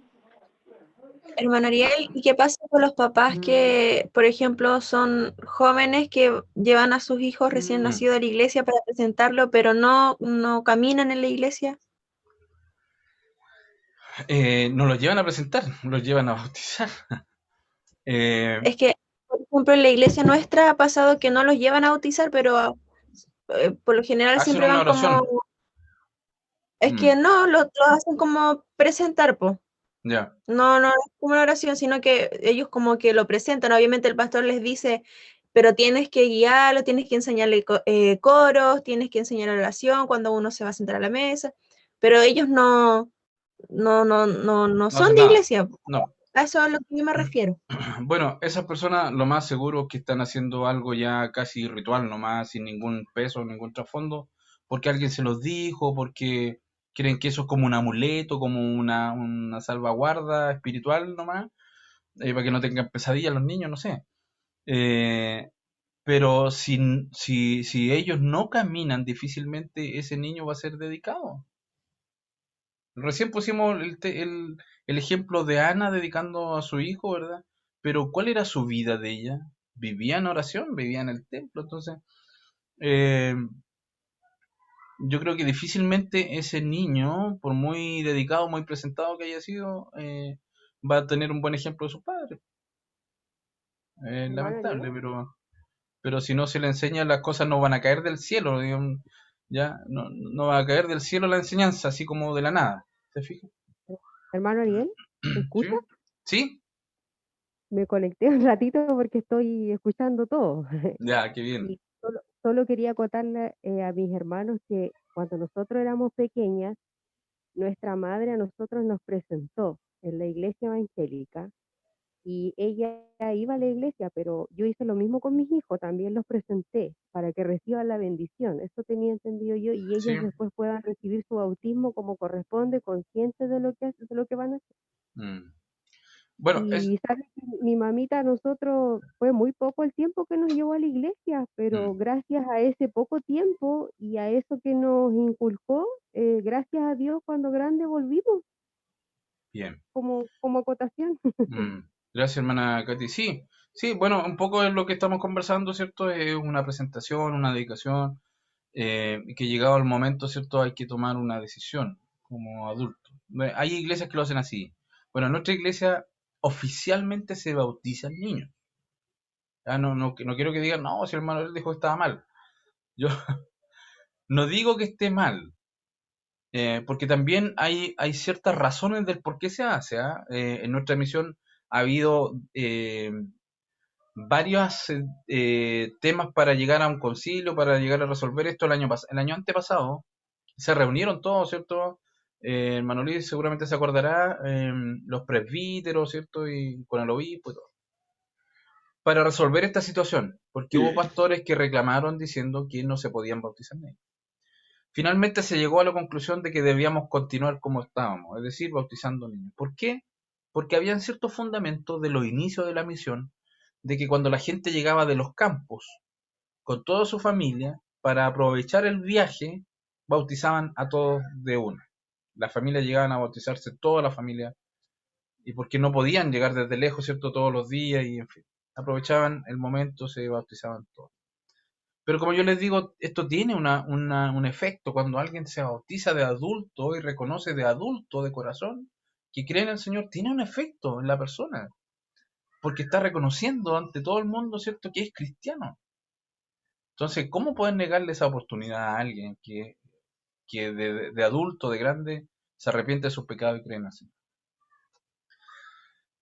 Hermano Ariel, ¿y qué pasa con los papás que, por ejemplo, son jóvenes que llevan a sus hijos recién nacidos a la iglesia para presentarlo, pero no caminan en la iglesia? No los llevan a presentar, los llevan a bautizar. Es que, por ejemplo, en la iglesia nuestra ha pasado que no los llevan a bautizar, pero por lo general Hacen siempre una van oración. como... Es que Mm, no, lo hacen como presentar, pues. ya, No es como una oración, sino que ellos como que lo presentan. Obviamente el pastor les dice, pero tienes que guiarlo, tienes que enseñarle coros, tienes que enseñar oración cuando uno se va a sentar a la mesa, pero ellos no no son hacen de nada. iglesia. No. A eso es a lo que yo me refiero. Bueno, esas personas lo más seguro es que están haciendo algo ya casi ritual nomás, sin ningún peso, ningún trasfondo, porque alguien se los dijo, porque creen que eso es como un amuleto, como una salvaguarda espiritual nomás, para que no tengan pesadillas los niños, no sé. Eh, pero si ellos no caminan, difícilmente ese niño va a ser dedicado. Recién pusimos el ejemplo de Ana dedicando a su hijo, ¿verdad? Pero ¿cuál era su vida de ella? Vivía en oración, vivía en el templo. Entonces, eh, yo creo que difícilmente ese niño, por muy dedicado, muy presentado que haya sido, va a tener un buen ejemplo de su padre. Es Hermano Ariel, lamentable, pero si no se le enseña, las cosas no van a caer del cielo, digamos, ya no va a caer del cielo la enseñanza, así como de la nada. ¿Se fija? hermano Ariel, ¿me escucha? ¿Sí? ¿Sí? Me conecté un ratito porque estoy escuchando todo. Ya, qué bien. Y solo quería contarle a mis hermanos que cuando nosotros éramos pequeñas, nuestra madre a nosotros nos presentó en la iglesia evangélica y ella iba a la iglesia, pero yo hice lo mismo con mis hijos, también los presenté para que reciban la bendición. Eso tenía entendido yo y Sí. ellos después puedan recibir su bautismo como corresponde, conscientes de lo que van a hacer. Mm. Bueno, Y sabes que mi mamita a nosotros fue muy poco el tiempo que nos llevó a la iglesia, pero gracias a ese poco tiempo y a eso que nos inculcó, gracias a Dios cuando grande volvimos bien. como acotación. Mm. Gracias, hermana Katy. Sí, bueno, un poco es lo que estamos conversando, ¿cierto? Es una presentación, una dedicación, que llegado el momento, ¿cierto? Hay que tomar una decisión como adulto. Hay iglesias que lo hacen así. Bueno, en nuestra iglesia oficialmente se bautiza el niño. Ya no quiero que digan, no, si el hermano él dijo que estaba mal. Yo no digo que esté mal, porque también hay ciertas razones del por qué se hace. ¿Ah? En nuestra misión ha habido varios temas para llegar a un concilio, para llegar a resolver esto el año antepasado. Se reunieron todos, ¿cierto? Hermano Luis seguramente se acordará, los presbíteros, ¿cierto? Y con el obispo y todo. Para resolver esta situación, porque hubo pastores que reclamaron diciendo que no se podían bautizar niños. finalmente se llegó a la conclusión de que debíamos continuar como estábamos, es decir, bautizando niños. ¿Por qué? Porque habían ciertos fundamentos de los inicios de la misión, de que cuando la gente llegaba de los campos con toda su familia, para aprovechar el viaje, bautizaban a todos de una. Las familias llegaban a bautizarse, toda la familia, y porque no podían llegar desde lejos, ¿cierto? Todos los días, y en fin, aprovechaban el momento, se bautizaban todos. Pero como yo les digo, esto tiene un efecto cuando alguien se bautiza de adulto y reconoce de adulto, de corazón, que cree en el Señor, tiene un efecto en la persona, porque está reconociendo ante todo el mundo, ¿cierto?, que es cristiano. Entonces, ¿cómo pueden negarle esa oportunidad a alguien que de adulto, de grande, se arrepiente de sus pecados y cree en el Señor?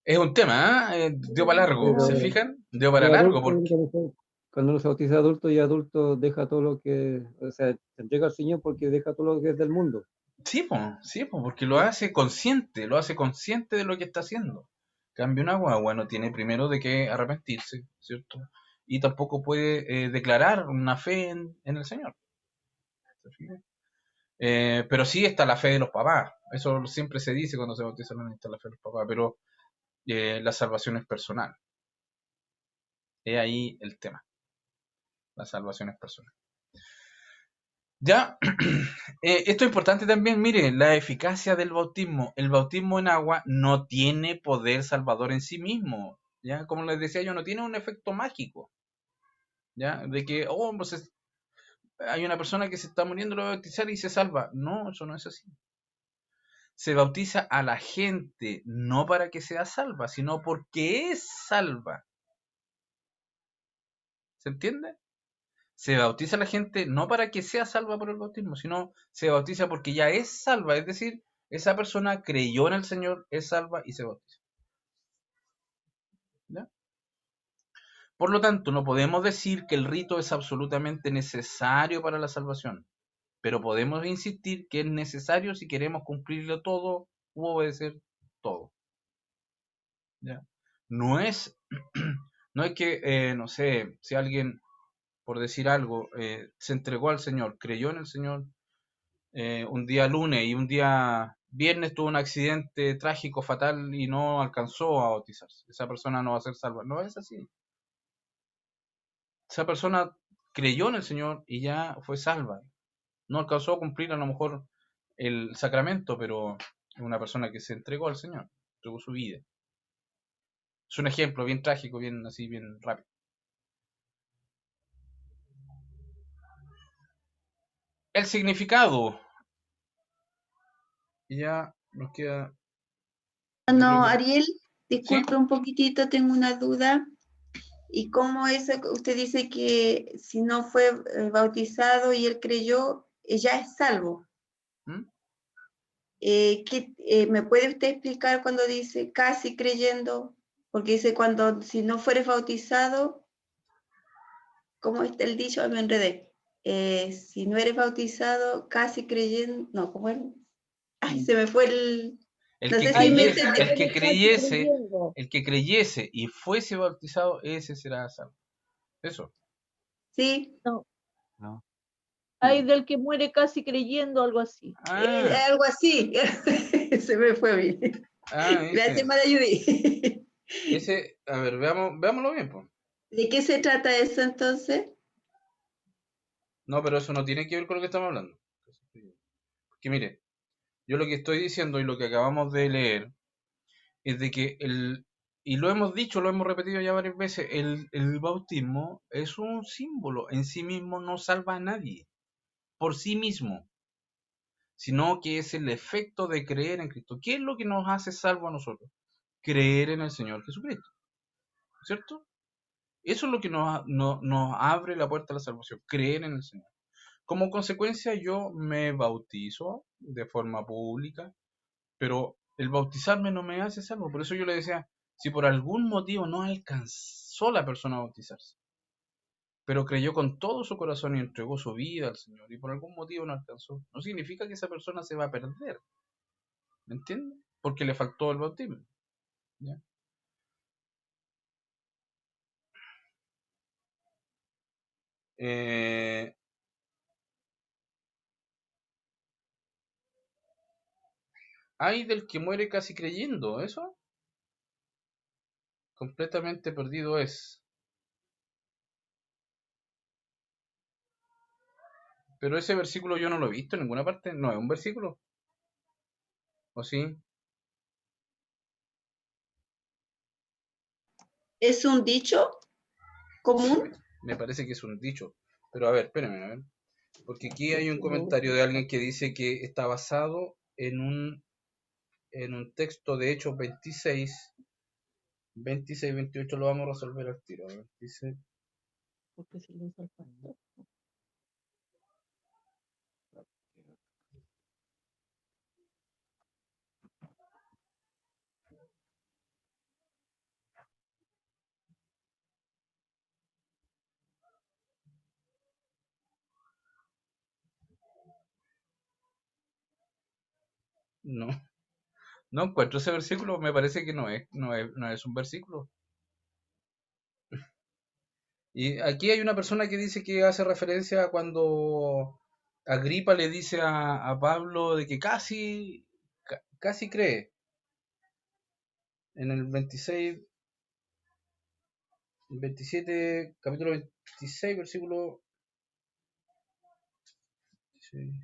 Es un tema, ¿eh? Dio para largo, ¿se Pero fijan? Dio para de largo, adulto, porque cuando uno se bautiza de adulto y adulto deja todo lo que, o sea, se entrega al Señor porque deja todo lo que es del mundo. sí, po, porque lo hace consciente de lo que está haciendo. Cambio, una guagua no tiene primero de qué arrepentirse, ¿cierto? Y tampoco puede declarar una fe en el Señor. ¿Se fijan? Pero sí está la fe de los papás. Eso siempre se dice cuando se bautiza la niña, está la fe de los papás, pero la salvación es personal. Es ahí el tema. La salvación es personal. Ya, esto es importante también, mire, la eficacia del bautismo. El bautismo en agua no tiene poder salvador en sí mismo, ¿ya? Como les decía yo, no tiene un efecto mágico, ¿ya? De que, oh, pues hay una persona que se está muriendo, lo va a bautizar y se salva. No, eso no es así. Se bautiza a la gente no para que sea salva, sino porque es salva. ¿Se entiende? Se bautiza a la gente no para que sea salva por el bautismo, sino se bautiza porque ya es salva, es decir, esa persona creyó en el Señor, es salva y se bautiza. ¿Ya? Por lo tanto, no podemos decir que el rito es absolutamente necesario para la salvación, pero podemos insistir que es necesario si queremos cumplirlo todo u obedecer todo. ¿Ya? No es, no es que, no sé, si alguien, por decir algo, se entregó al Señor, creyó en el Señor, un día lunes y un día viernes tuvo un accidente trágico, fatal y no alcanzó a bautizarse. Esa persona no va a ser salva. No es así. Esa persona creyó en el Señor y ya fue salva. No alcanzó a cumplir a lo mejor el sacramento, pero es una persona que se entregó al Señor, entregó su vida. Es un ejemplo bien trágico, bien así, bien rápido. El significado. Y ya nos queda. No, Ariel, ¿Sí? disculpe un poquitito, tengo una duda. ¿Y cómo es? Usted dice que si no fue bautizado y él creyó, ya es salvo. ¿Mm? ¿Me puede usted explicar cuando dice casi creyendo? Porque dice cuando si no fueres bautizado, ¿cómo está el dicho? Me enredé. Si no eres bautizado, casi creyendo, no, ¿cómo es? Ay, se me fue el... El No que sé si me creyese, entendí. el que creyese y fuese bautizado, ese será salvo. Eso. Sí, No, No. hay del que muere casi creyendo, algo así. Ah, algo así. Se me fue bien. Gracias, ese. Marayudi. Ese, a ver, veámoslo bien, pues. ¿De qué se trata eso entonces? No, pero eso no tiene que ver con lo que estamos hablando. Porque mire, yo lo que estoy diciendo y lo que acabamos de leer es de que y lo hemos dicho, lo hemos repetido ya varias veces, el bautismo es un símbolo, en sí mismo no salva a nadie, por sí mismo, sino que es el efecto de creer en Cristo. ¿Qué es lo que nos hace salvo a nosotros? Creer en el Señor Jesucristo, ¿cierto? Eso es lo que nos abre la puerta a la salvación, creer en el Señor. Como consecuencia, yo me bautizo de forma pública, pero el bautizarme no me hace salvo. Por eso yo le decía, si por algún motivo no alcanzó la persona a bautizarse, pero creyó con todo su corazón y entregó su vida al Señor, y por algún motivo no alcanzó, no significa que esa persona se va a perder. ¿Me entiendes? Porque le faltó el bautismo. ¿Ya? Hay del que muere casi creyendo, ¿eso? Completamente perdido es. Pero ese versículo yo no lo he visto en ninguna parte. No es un versículo. ¿O sí? ¿Es un dicho común? Me parece que es un dicho. Pero a ver, espérenme, a ver. Porque aquí hay un comentario de alguien que dice que está basado en un texto de Hechos 26, 28 lo vamos a resolver al tiro. A ver, dice, Porque se lo usa el pastor. no, no encuentro ese versículo, me parece que no es un versículo. Y aquí hay una persona que dice que hace referencia a cuando Agripa le dice a Pablo de que casi cree. En el 26, 27, capítulo 26, versículo 16.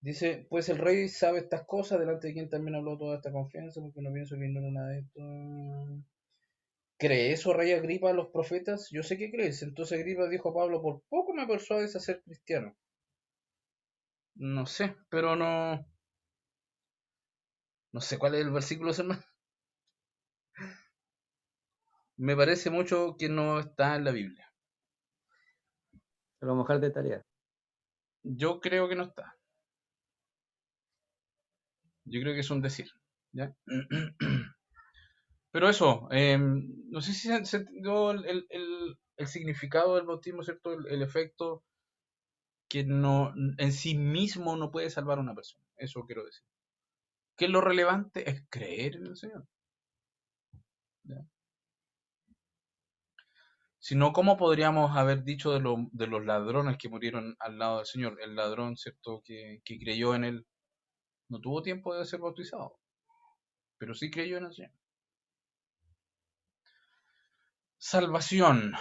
Dice, pues el rey sabe estas cosas, delante de quien también habló toda esta confianza, porque no pienso que ignore nada de esto. ¿Cree eso, rey Agripa, a los profetas? Yo sé que crees. Entonces Agripa dijo a Pablo, por poco me persuades a ser cristiano. No sé, pero no sé cuál es el versículo, hermano. Me parece mucho que no está en la Biblia. A lo mejor de tarea. Yo creo que no está. Yo creo que es un decir. ¿Ya? Pero eso, no sé si se entendió el significado del bautismo, ¿cierto? El efecto que no en sí mismo no puede salvar a una persona. Eso quiero decir. Que lo relevante es creer en el Señor. ¿Ya? Si no, ¿cómo podríamos haber dicho de los ladrones que murieron al lado del Señor? El ladrón, ¿cierto? Que creyó en Él no tuvo tiempo de ser bautizado, pero sí creyó en el Señor. Salvación.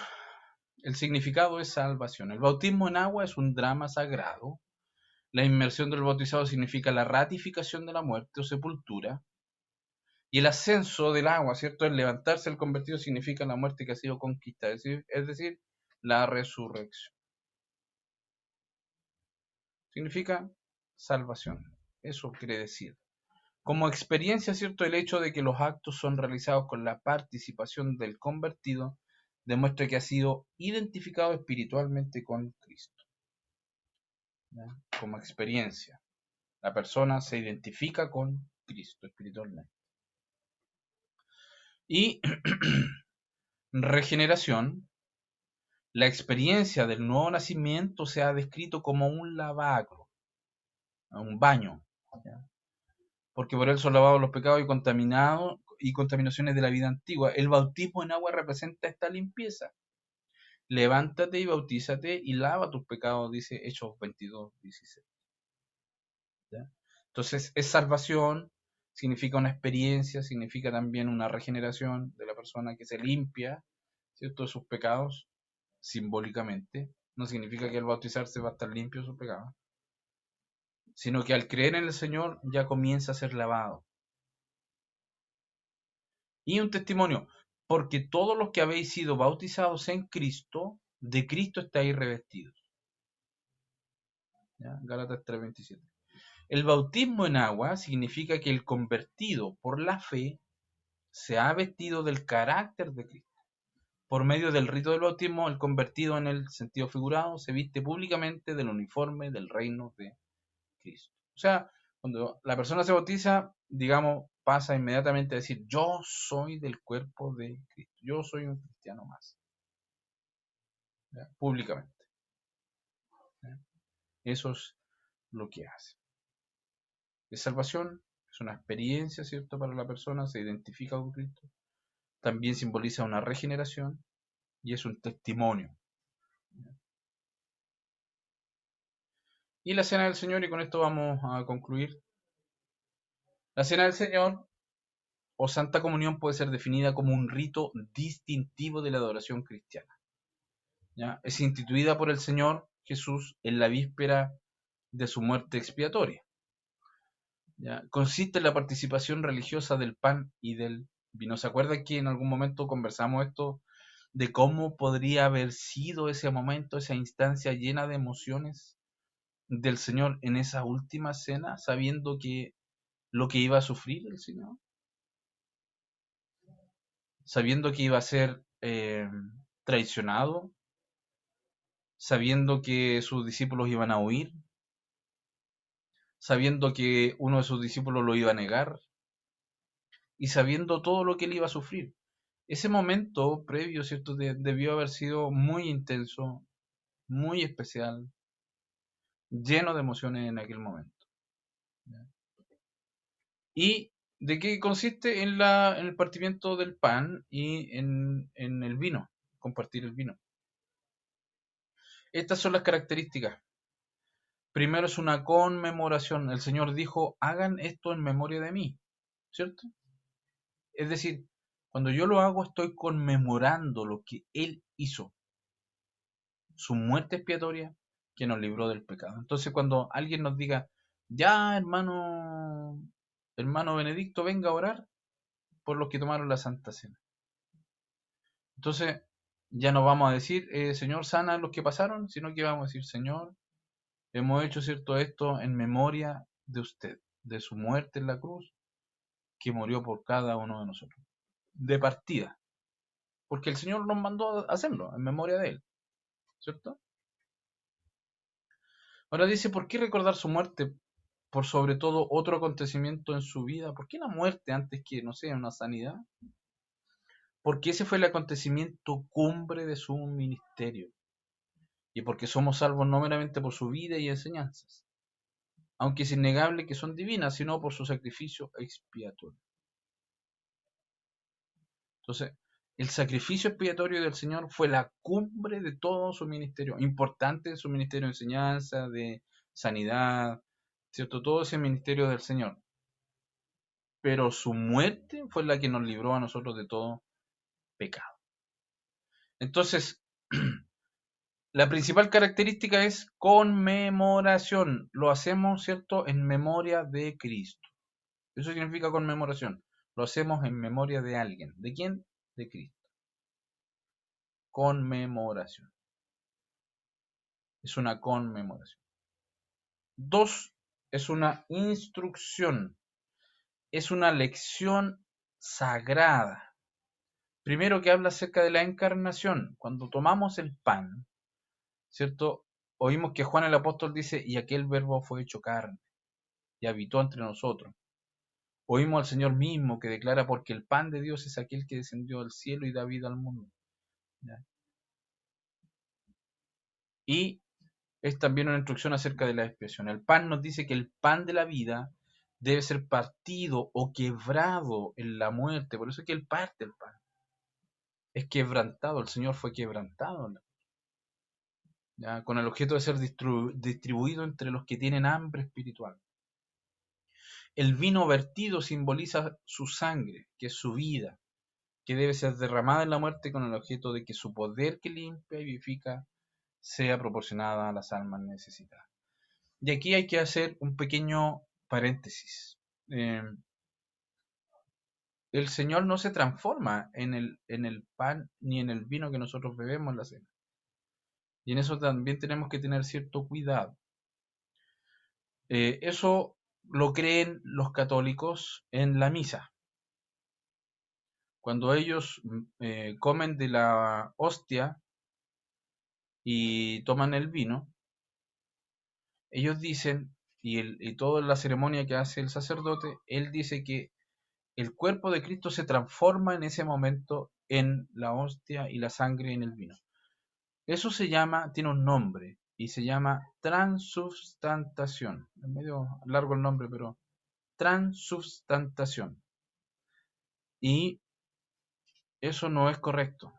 El significado es salvación. El bautismo en agua es un drama sagrado. La inmersión del bautizado significa la ratificación de la muerte o sepultura. Y el ascenso del agua, ¿cierto? El levantarse el convertido significa la muerte que ha sido conquistada, es decir, la resurrección. Significa salvación. Eso quiere decir. Como experiencia, ¿cierto? El hecho de que los actos son realizados con la participación del convertido demuestra que ha sido identificado espiritualmente con Cristo. ¿Ya? Como experiencia. La persona se identifica con Cristo espiritualmente. Y regeneración, la experiencia del nuevo nacimiento se ha descrito como un lavacro, un baño, ¿ya? Porque por él son lavados los pecados y contaminaciones de la vida antigua. El bautismo en agua representa esta limpieza. Levántate y bautízate y lava tus pecados, dice Hechos 22:16. ¿Ya? Entonces es salvación, significa una experiencia, significa también una regeneración de la persona que se limpia, ¿cierto?, de sus pecados, simbólicamente. No significa que al bautizarse va a estar limpio de sus pecados, sino que al creer en el Señor ya comienza a ser lavado. Y un testimonio, porque todos los que habéis sido bautizados en Cristo, de Cristo estáis revestidos. ¿Ya? Gálatas 3:27. El bautismo en agua significa que el convertido por la fe se ha vestido del carácter de Cristo. Por medio del rito del bautismo, el convertido en el sentido figurado se viste públicamente del uniforme del reino de Cristo. O sea, cuando la persona se bautiza, digamos, pasa inmediatamente a decir, yo soy del cuerpo de Cristo, yo soy un cristiano más. ¿Ya? Públicamente. ¿Ya? Eso es lo que hace. Es salvación, es una experiencia, ¿cierto?, para la persona, se identifica con Cristo. También simboliza una regeneración y es un testimonio. Y la cena del Señor, y con esto vamos a concluir. La cena del Señor o Santa Comunión puede ser definida como un rito distintivo de la adoración cristiana. ¿Ya? Es instituida por el Señor Jesús en la víspera de su muerte expiatoria. ¿Ya? Consiste en la participación religiosa del pan y del vino. ¿Se acuerdan que en algún momento conversamos esto de cómo podría haber sido ese momento, esa instancia llena de emociones del Señor en esa última cena, sabiendo que lo que iba a sufrir el Señor, sabiendo que iba a ser traicionado, sabiendo que sus discípulos iban a huir, sabiendo que uno de sus discípulos lo iba a negar y sabiendo todo lo que él iba a sufrir? Ese momento previo, ¿cierto? Debió haber sido muy intenso, muy especial, lleno de emociones en aquel momento. ¿Ya? ¿Y de qué consiste? En el partimiento del pan y en el vino, compartir el vino. Estas son las características. Primero es una conmemoración. El Señor dijo, hagan esto en memoria de mí, ¿cierto? Es decir, cuando yo lo hago estoy conmemorando lo que Él hizo, su muerte expiatoria que nos libró del pecado. Entonces cuando alguien nos diga, ya hermano Benedicto, venga a orar por los que tomaron la Santa Cena. Entonces ya no vamos a decir, Señor, sana a los que pasaron, sino que vamos a decir, Señor, hemos hecho cierto esto en memoria de usted, de su muerte en la cruz, que murió por cada uno de nosotros. De partida. Porque el Señor nos mandó a hacerlo, en memoria de Él. ¿Cierto? Ahora dice, ¿por qué recordar su muerte por sobre todo otro acontecimiento en su vida? ¿Por qué la muerte antes que, no sé, una sanidad? Porque ese fue el acontecimiento cumbre de su ministerio. Y porque somos salvos no meramente por su vida y enseñanzas, aunque es innegable que son divinas, sino por su sacrificio expiatorio. Entonces, el sacrificio expiatorio del Señor fue la cumbre de todo su ministerio, importante en su ministerio de enseñanza, de sanidad, ¿cierto? Todo ese ministerio del Señor. Pero su muerte fue la que nos libró a nosotros de todo pecado. Entonces, la principal característica es conmemoración. Lo hacemos, ¿cierto?, en memoria de Cristo. Eso significa conmemoración. Lo hacemos en memoria de alguien. ¿De quién? De Cristo. Conmemoración. Es una conmemoración. 2. Es una instrucción. Es una lección sagrada. Primero, que habla acerca de la encarnación. Cuando tomamos el pan, ¿cierto? Oímos que Juan el apóstol dice, y aquel verbo fue hecho carne y habitó entre nosotros. Oímos al Señor mismo que declara, porque el pan de Dios es aquel que descendió del cielo y da vida al mundo. ¿Ya? Y es también una instrucción acerca de la expiación. El pan nos dice que el pan de la vida debe ser partido o quebrado en la muerte. Por eso es que Él parte el pan. Es quebrantado, el Señor fue quebrantado, ¿ya? Con el objeto de ser distribuido entre los que tienen hambre espiritual. El vino vertido simboliza su sangre, que es su vida, que debe ser derramada en la muerte con el objeto de que su poder que limpia y vivifica sea proporcionada a las almas necesitadas. Y aquí hay que hacer un pequeño paréntesis. El Señor no se transforma en el pan ni en el vino que nosotros bebemos en la cena. Y en eso también tenemos que tener cierto cuidado. Eso lo creen los católicos en la misa. Cuando ellos comen de la hostia y toman el vino, ellos dicen, y toda la ceremonia que hace el sacerdote, él dice que el cuerpo de Cristo se transforma en ese momento en la hostia y la sangre en el vino. Eso se llama, tiene un nombre, y se llama transubstantación. Es medio largo el nombre, pero transubstantación. Y eso no es correcto,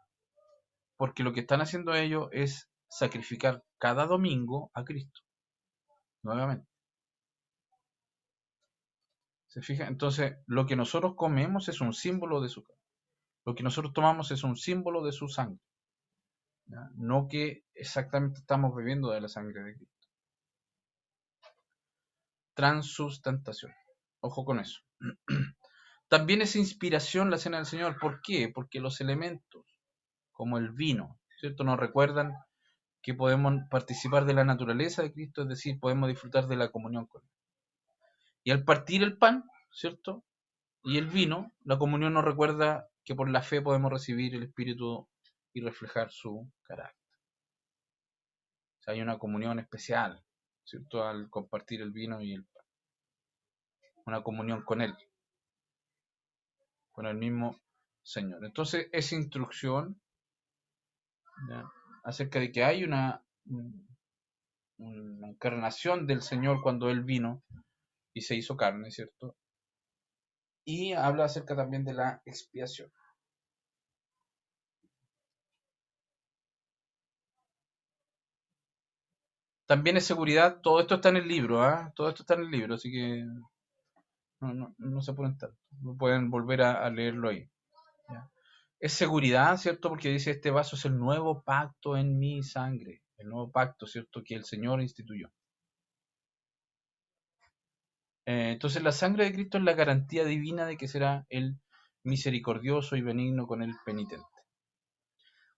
porque lo que están haciendo ellos es sacrificar cada domingo a Cristo. nuevamente. ¿Se fija? Entonces, lo que nosotros comemos es un símbolo de su carne. Lo que nosotros tomamos es un símbolo de su sangre. ¿Ya? No que exactamente estamos bebiendo de la sangre de Cristo. Transubstantación. Ojo con eso. También es inspiración la cena del Señor. ¿Por qué? Porque los elementos, como el vino, ¿cierto? Nos recuerdan que podemos participar de la naturaleza de Cristo, es decir, podemos disfrutar de la comunión con Él. Y al partir el pan, ¿cierto? Y el vino, la comunión nos recuerda que por la fe podemos recibir el Espíritu y reflejar su carácter. O sea, hay una comunión especial, ¿cierto? Al compartir el vino y el pan. Una comunión con Él, con el mismo Señor. Entonces, esa instrucción, ¿ya?, acerca de que hay una encarnación del Señor cuando Él vino y se hizo carne, ¿cierto? Y habla acerca también de la expiación. También es seguridad, todo esto está en el libro, ¿ah? Todo esto está en el libro, así que no se ponen tanto. Pueden volver a leerlo ahí. ¿Ya? Es seguridad, ¿cierto? Porque dice, este vaso es el nuevo pacto en mi sangre. El nuevo pacto, ¿cierto? Que el Señor instituyó. Entonces la sangre de Cristo es la garantía divina de que será el misericordioso y benigno con el penitente.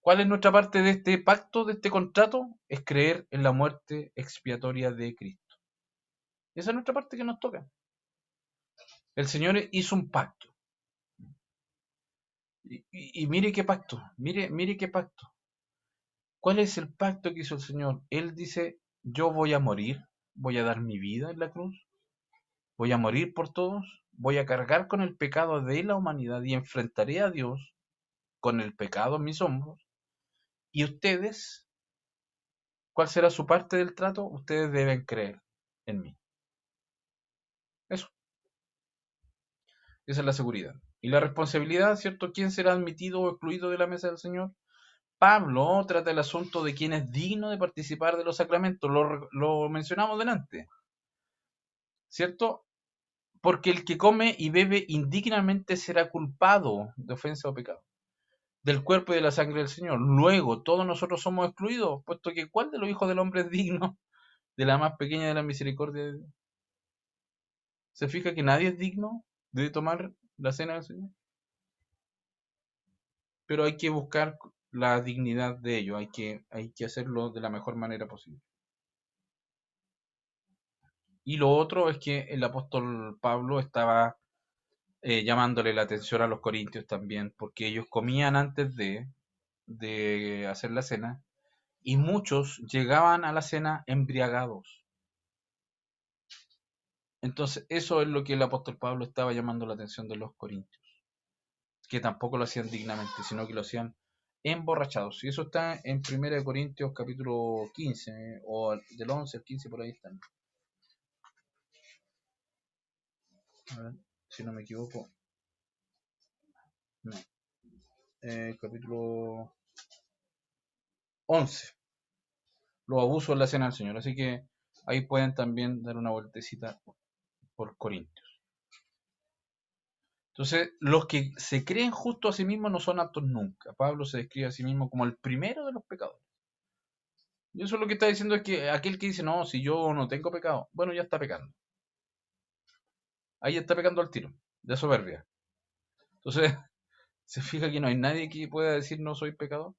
¿Cuál es nuestra parte de este pacto, de este contrato? Es creer en la muerte expiatoria de Cristo. Esa es nuestra parte que nos toca. El Señor hizo un pacto. Y mire qué pacto, mire qué pacto. ¿Cuál es el pacto que hizo el Señor? Él dice, yo voy a morir, voy a dar mi vida en la cruz, voy a morir por todos, voy a cargar con el pecado de la humanidad y enfrentaré a Dios con el pecado en mis hombros. Y ustedes, ¿cuál será su parte del trato? Ustedes deben creer en mí. Eso, esa es la seguridad. Y la responsabilidad, ¿cierto? ¿Quién será admitido o excluido de la mesa del Señor? Pablo trata el asunto de quién es digno de participar de los sacramentos. Lo mencionamos delante, ¿cierto? Porque el que come y bebe indignamente será culpado de ofensa o pecado del cuerpo y de la sangre del Señor. Luego, todos nosotros somos excluidos, puesto que ¿cuál de los hijos del hombre es digno de la más pequeña de la misericordia de Dios? ¿Se fija que nadie es digno de tomar la cena del Señor? Pero hay que buscar la dignidad de ello, hay que hacerlo de la mejor manera posible. Y lo otro es que el apóstol Pablo estaba llamándole la atención a los corintios también, porque ellos comían antes de hacer la cena, y muchos llegaban a la cena embriagados. Entonces, eso es lo que el apóstol Pablo estaba llamando la atención de los corintios, que tampoco lo hacían dignamente, sino que lo hacían emborrachados. Y eso está en 1 Corintios capítulo 15, o del 11 al 15, por ahí están. A ver, si no me equivoco. No. Capítulo 11. Los abusos en la cena del Señor. Así que ahí pueden también dar una vueltecita por Corintios. Entonces, los que se creen justos a sí mismos no son aptos nunca. Pablo se describe a sí mismo como el primero de los pecadores. Y eso lo que está diciendo es que aquel que dice, no, si yo no tengo pecado, bueno, ya está pecando. Ahí está pecando al tiro, de soberbia. Entonces, ¿se fija que no hay nadie que pueda decir no soy pecador?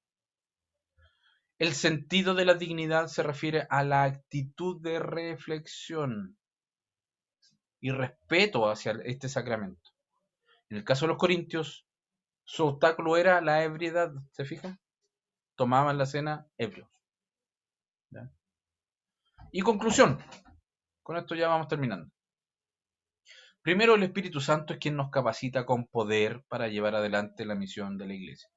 El sentido de la dignidad se refiere a la actitud de reflexión y respeto hacia este sacramento. En el caso de los corintios, su obstáculo era la ebriedad, ¿se fija? Tomaban la cena ebrios. ¿Ya? Y conclusión, con esto ya vamos terminando. Primero, el Espíritu Santo es quien nos capacita con poder para llevar adelante la misión de la Iglesia.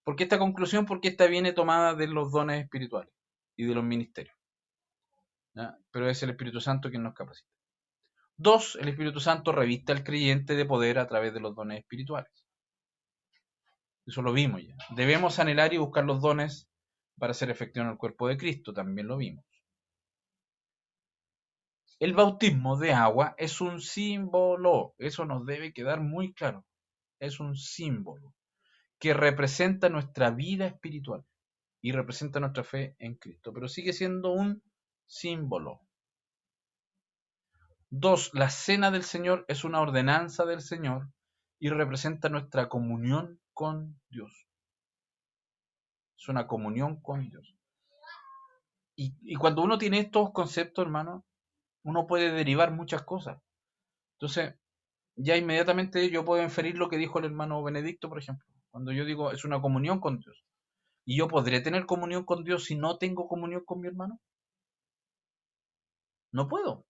¿Por qué esta conclusión? Porque esta viene tomada de los dones espirituales y de los ministerios. ¿Ya? Pero es el Espíritu Santo quien nos capacita. 2. El Espíritu Santo reviste al creyente de poder a través de los dones espirituales. Eso lo vimos ya. Debemos anhelar y buscar los dones para ser efectivos en el cuerpo de Cristo. También lo vimos. El bautismo de agua es un símbolo, eso nos debe quedar muy claro. Es un símbolo que representa nuestra vida espiritual y representa nuestra fe en Cristo, pero sigue siendo un símbolo. 2. La cena del Señor es una ordenanza del Señor y representa nuestra comunión con Dios. Es una comunión con Dios. Y cuando uno tiene estos conceptos, hermano, uno puede derivar muchas cosas. Entonces, ya inmediatamente yo puedo inferir lo que dijo el hermano Benedicto, por ejemplo. Cuando yo digo es una comunión con Dios. ¿Y yo podré tener comunión con Dios si no tengo comunión con mi hermano? No puedo.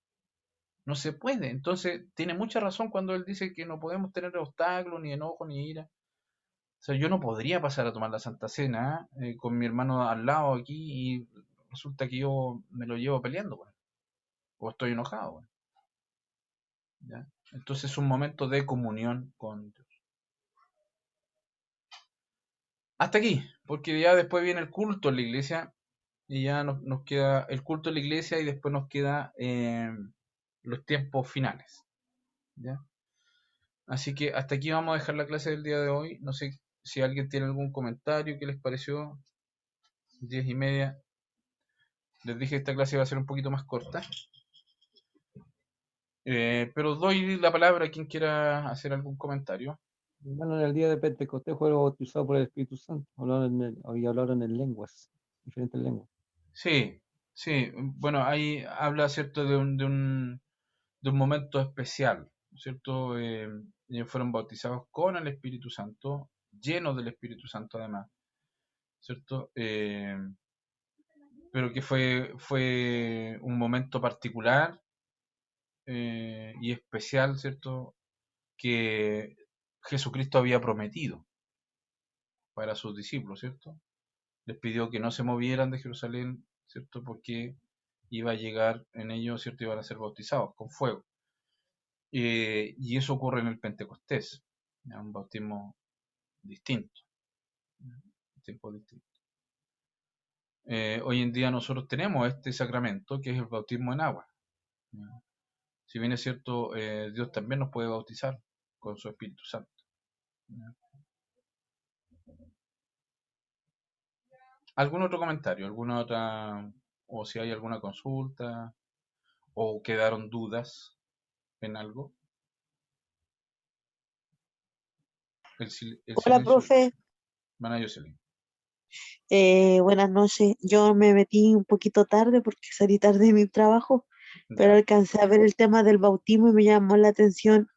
No se puede. Entonces, tiene mucha razón cuando él dice que no podemos tener obstáculos, ni enojo, ni ira. O sea, yo no podría pasar a tomar la Santa Cena con mi hermano al lado aquí y resulta que yo me lo llevo peleando, bueno, o estoy enojado. Bueno, ¿ya? Entonces es un momento de comunión con Dios. Hasta aquí, porque ya después viene el culto en la iglesia y ya nos queda el culto en la iglesia y después nos queda los tiempos finales. ¿Ya? Así que hasta aquí vamos a dejar la clase del día de hoy. No sé si alguien tiene algún comentario, qué les pareció. 10:30. Les dije que esta clase iba a ser un poquito más corta. Pero doy la palabra a quien quiera hacer algún comentario. Bueno, en el día de Pentecostés fueron bautizados por el Espíritu Santo, hablaron en lenguas, diferentes lenguas. Sí, sí. Bueno, ahí habla, ¿cierto?, de un momento especial, ¿cierto? Ellos fueron bautizados con el Espíritu Santo, llenos del Espíritu Santo además, ¿cierto? Pero que fue un momento particular y especial, ¿cierto? Que Jesucristo había prometido para sus discípulos, ¿cierto? Les pidió que no se movieran de Jerusalén, ¿cierto? Porque iba a llegar en ellos, ¿cierto? Iban a ser bautizados con fuego. Y eso ocurre en el Pentecostés, ¿ya? Un bautismo distinto, un tiempo distinto. Hoy en día nosotros tenemos este sacramento que es el bautismo en agua, ¿ya? Si bien es cierto, Dios también nos puede bautizar con su Espíritu Santo, ¿ya? ¿Algún otro comentario? ¿Alguna otra? ¿O si hay alguna consulta? ¿O quedaron dudas en algo? El Hola, silencio. profe. Hermana Jocelyn. Buenas noches. Yo me metí un poquito tarde porque salí tarde de mi trabajo, pero Ya. alcancé a ver el tema del bautismo y me llamó la atención.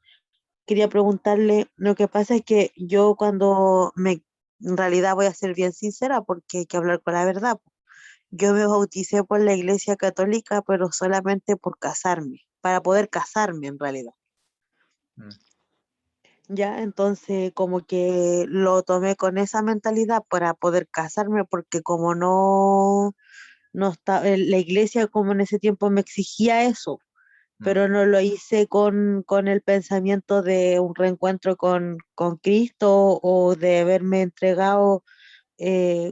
Quería preguntarle, lo que pasa es que yo en realidad voy a ser bien sincera porque hay que hablar con la verdad. Yo me bauticé por la Iglesia Católica, pero solamente por casarme, para poder casarme en realidad. Mm. Ya, entonces como que lo tomé con esa mentalidad para poder casarme, porque como no está, la iglesia como en ese tiempo me exigía eso, pero no lo hice con el pensamiento de un reencuentro con Cristo o de haberme entregado,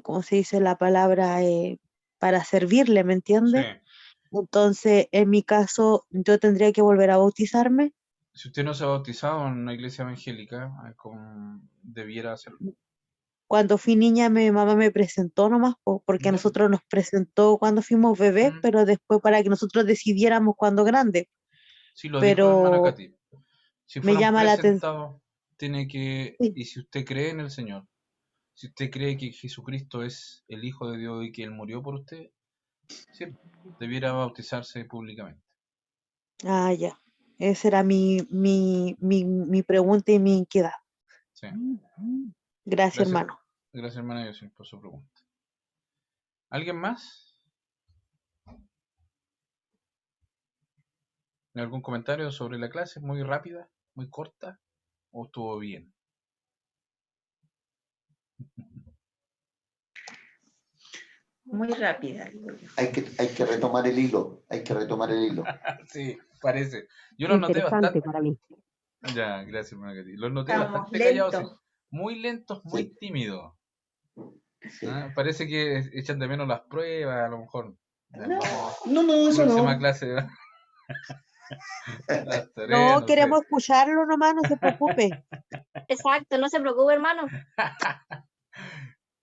¿cómo se dice la palabra? Para servirle, ¿me Sí. entiendes? Entonces, en mi caso, yo tendría que volver a bautizarme. Si usted no se ha bautizado en una iglesia evangélica, debiera hacerlo. Cuando fui niña, mi mamá me presentó nomás, porque a Ya. nosotros nos presentó cuando fuimos bebés, pero después para que nosotros decidiéramos cuando grandes. Sí, lo dijo la hermana Pero Katy. Si me fueron llama la atención. presentados, tiene que, Sí. y si usted cree en el Señor, si usted cree que Jesucristo es el Hijo de Dios y que Él murió por usted, sí, debiera bautizarse públicamente. Ah, ya. Esa era mi pregunta y mi inquietud. Sí. Gracias, hermano. Gracias, hermana Jocelyn, por su pregunta. ¿Alguien más? ¿Algún comentario sobre la clase? ¿Muy rápida? ¿Muy corta? ¿O estuvo bien? Muy rápida, digo yo. Hay que retomar el hilo, Sí, parece. Yo lo noté Interesante bastante. para mí. Ya, gracias, hermana Katy. Los noté Estamos bastante callados, sí. lentos. Muy lentos, muy Sí. tímidos. Sí. Parece que echan de menos las pruebas, a lo mejor. Ya, No. vamos. No, eso Próxima no. clase. Las tareas, No, no sé. queremos escucharlo nomás, no se preocupe. Exacto, no se preocupe, hermano.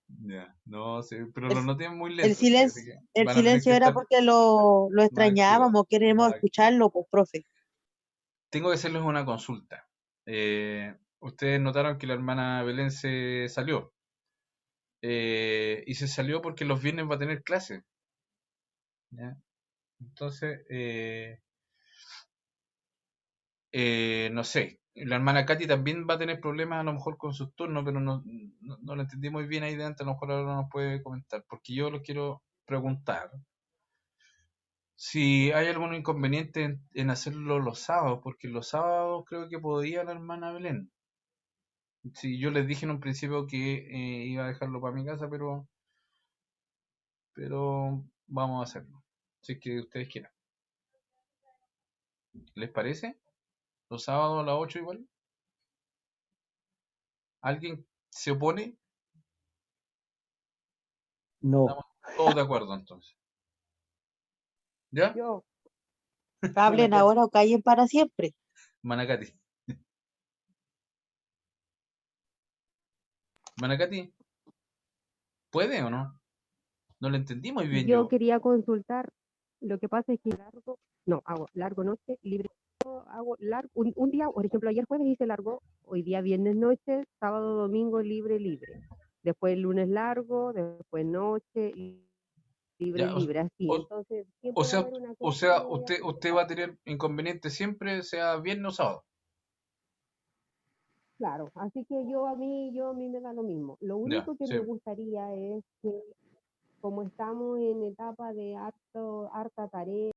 Ya, no sé, pero El, lo noté muy el lento, sí, así silencio, que el van a tener que silencio era estar porque lo más activos, extrañábamos, queremos más activos. escucharlo, pues, profe. Tengo que hacerles una consulta. Ustedes notaron que la hermana Belén se salió. Y se salió porque los viernes va a tener clase. ¿Ya? Entonces, no sé. La hermana Katy también va a tener problemas a lo mejor con sus turnos, pero no lo entendí muy bien ahí de antes. A lo mejor ahora nos puede comentar. Porque yo lo quiero preguntar. Si hay algún inconveniente en hacerlo los sábados, porque los sábados creo que podía la hermana Belén. Sí, yo les dije en un principio que iba a dejarlo para mi casa, pero vamos a hacerlo. Si es que ustedes quieran. ¿Les parece? Los sábados a las 8 igual. ¿Alguien se opone? No, Estamos todos de acuerdo entonces. ¿Ya? Yo. Hablen Manacati. ahora o callen para siempre. Manacati. Manacati, ¿puede o no? No lo entendí muy bien Yo yo. quería consultar, lo que pasa es que largo, no, hago largo noche, libre, hago largo, un día, por ejemplo, ayer jueves hice largo, hoy día viernes noche, sábado, domingo libre, libre. Después el lunes largo, después noche, libre, Ya, libre, así. o- Entonces, o siempre va a sea, haber una o clase que sea, no voy a usted poder. va a tener inconveniente siempre, sea viernes o sábado. Claro, así que a mí me da lo mismo. Lo Ya, único que sí. me gustaría es que, como estamos en etapa de harta tarea,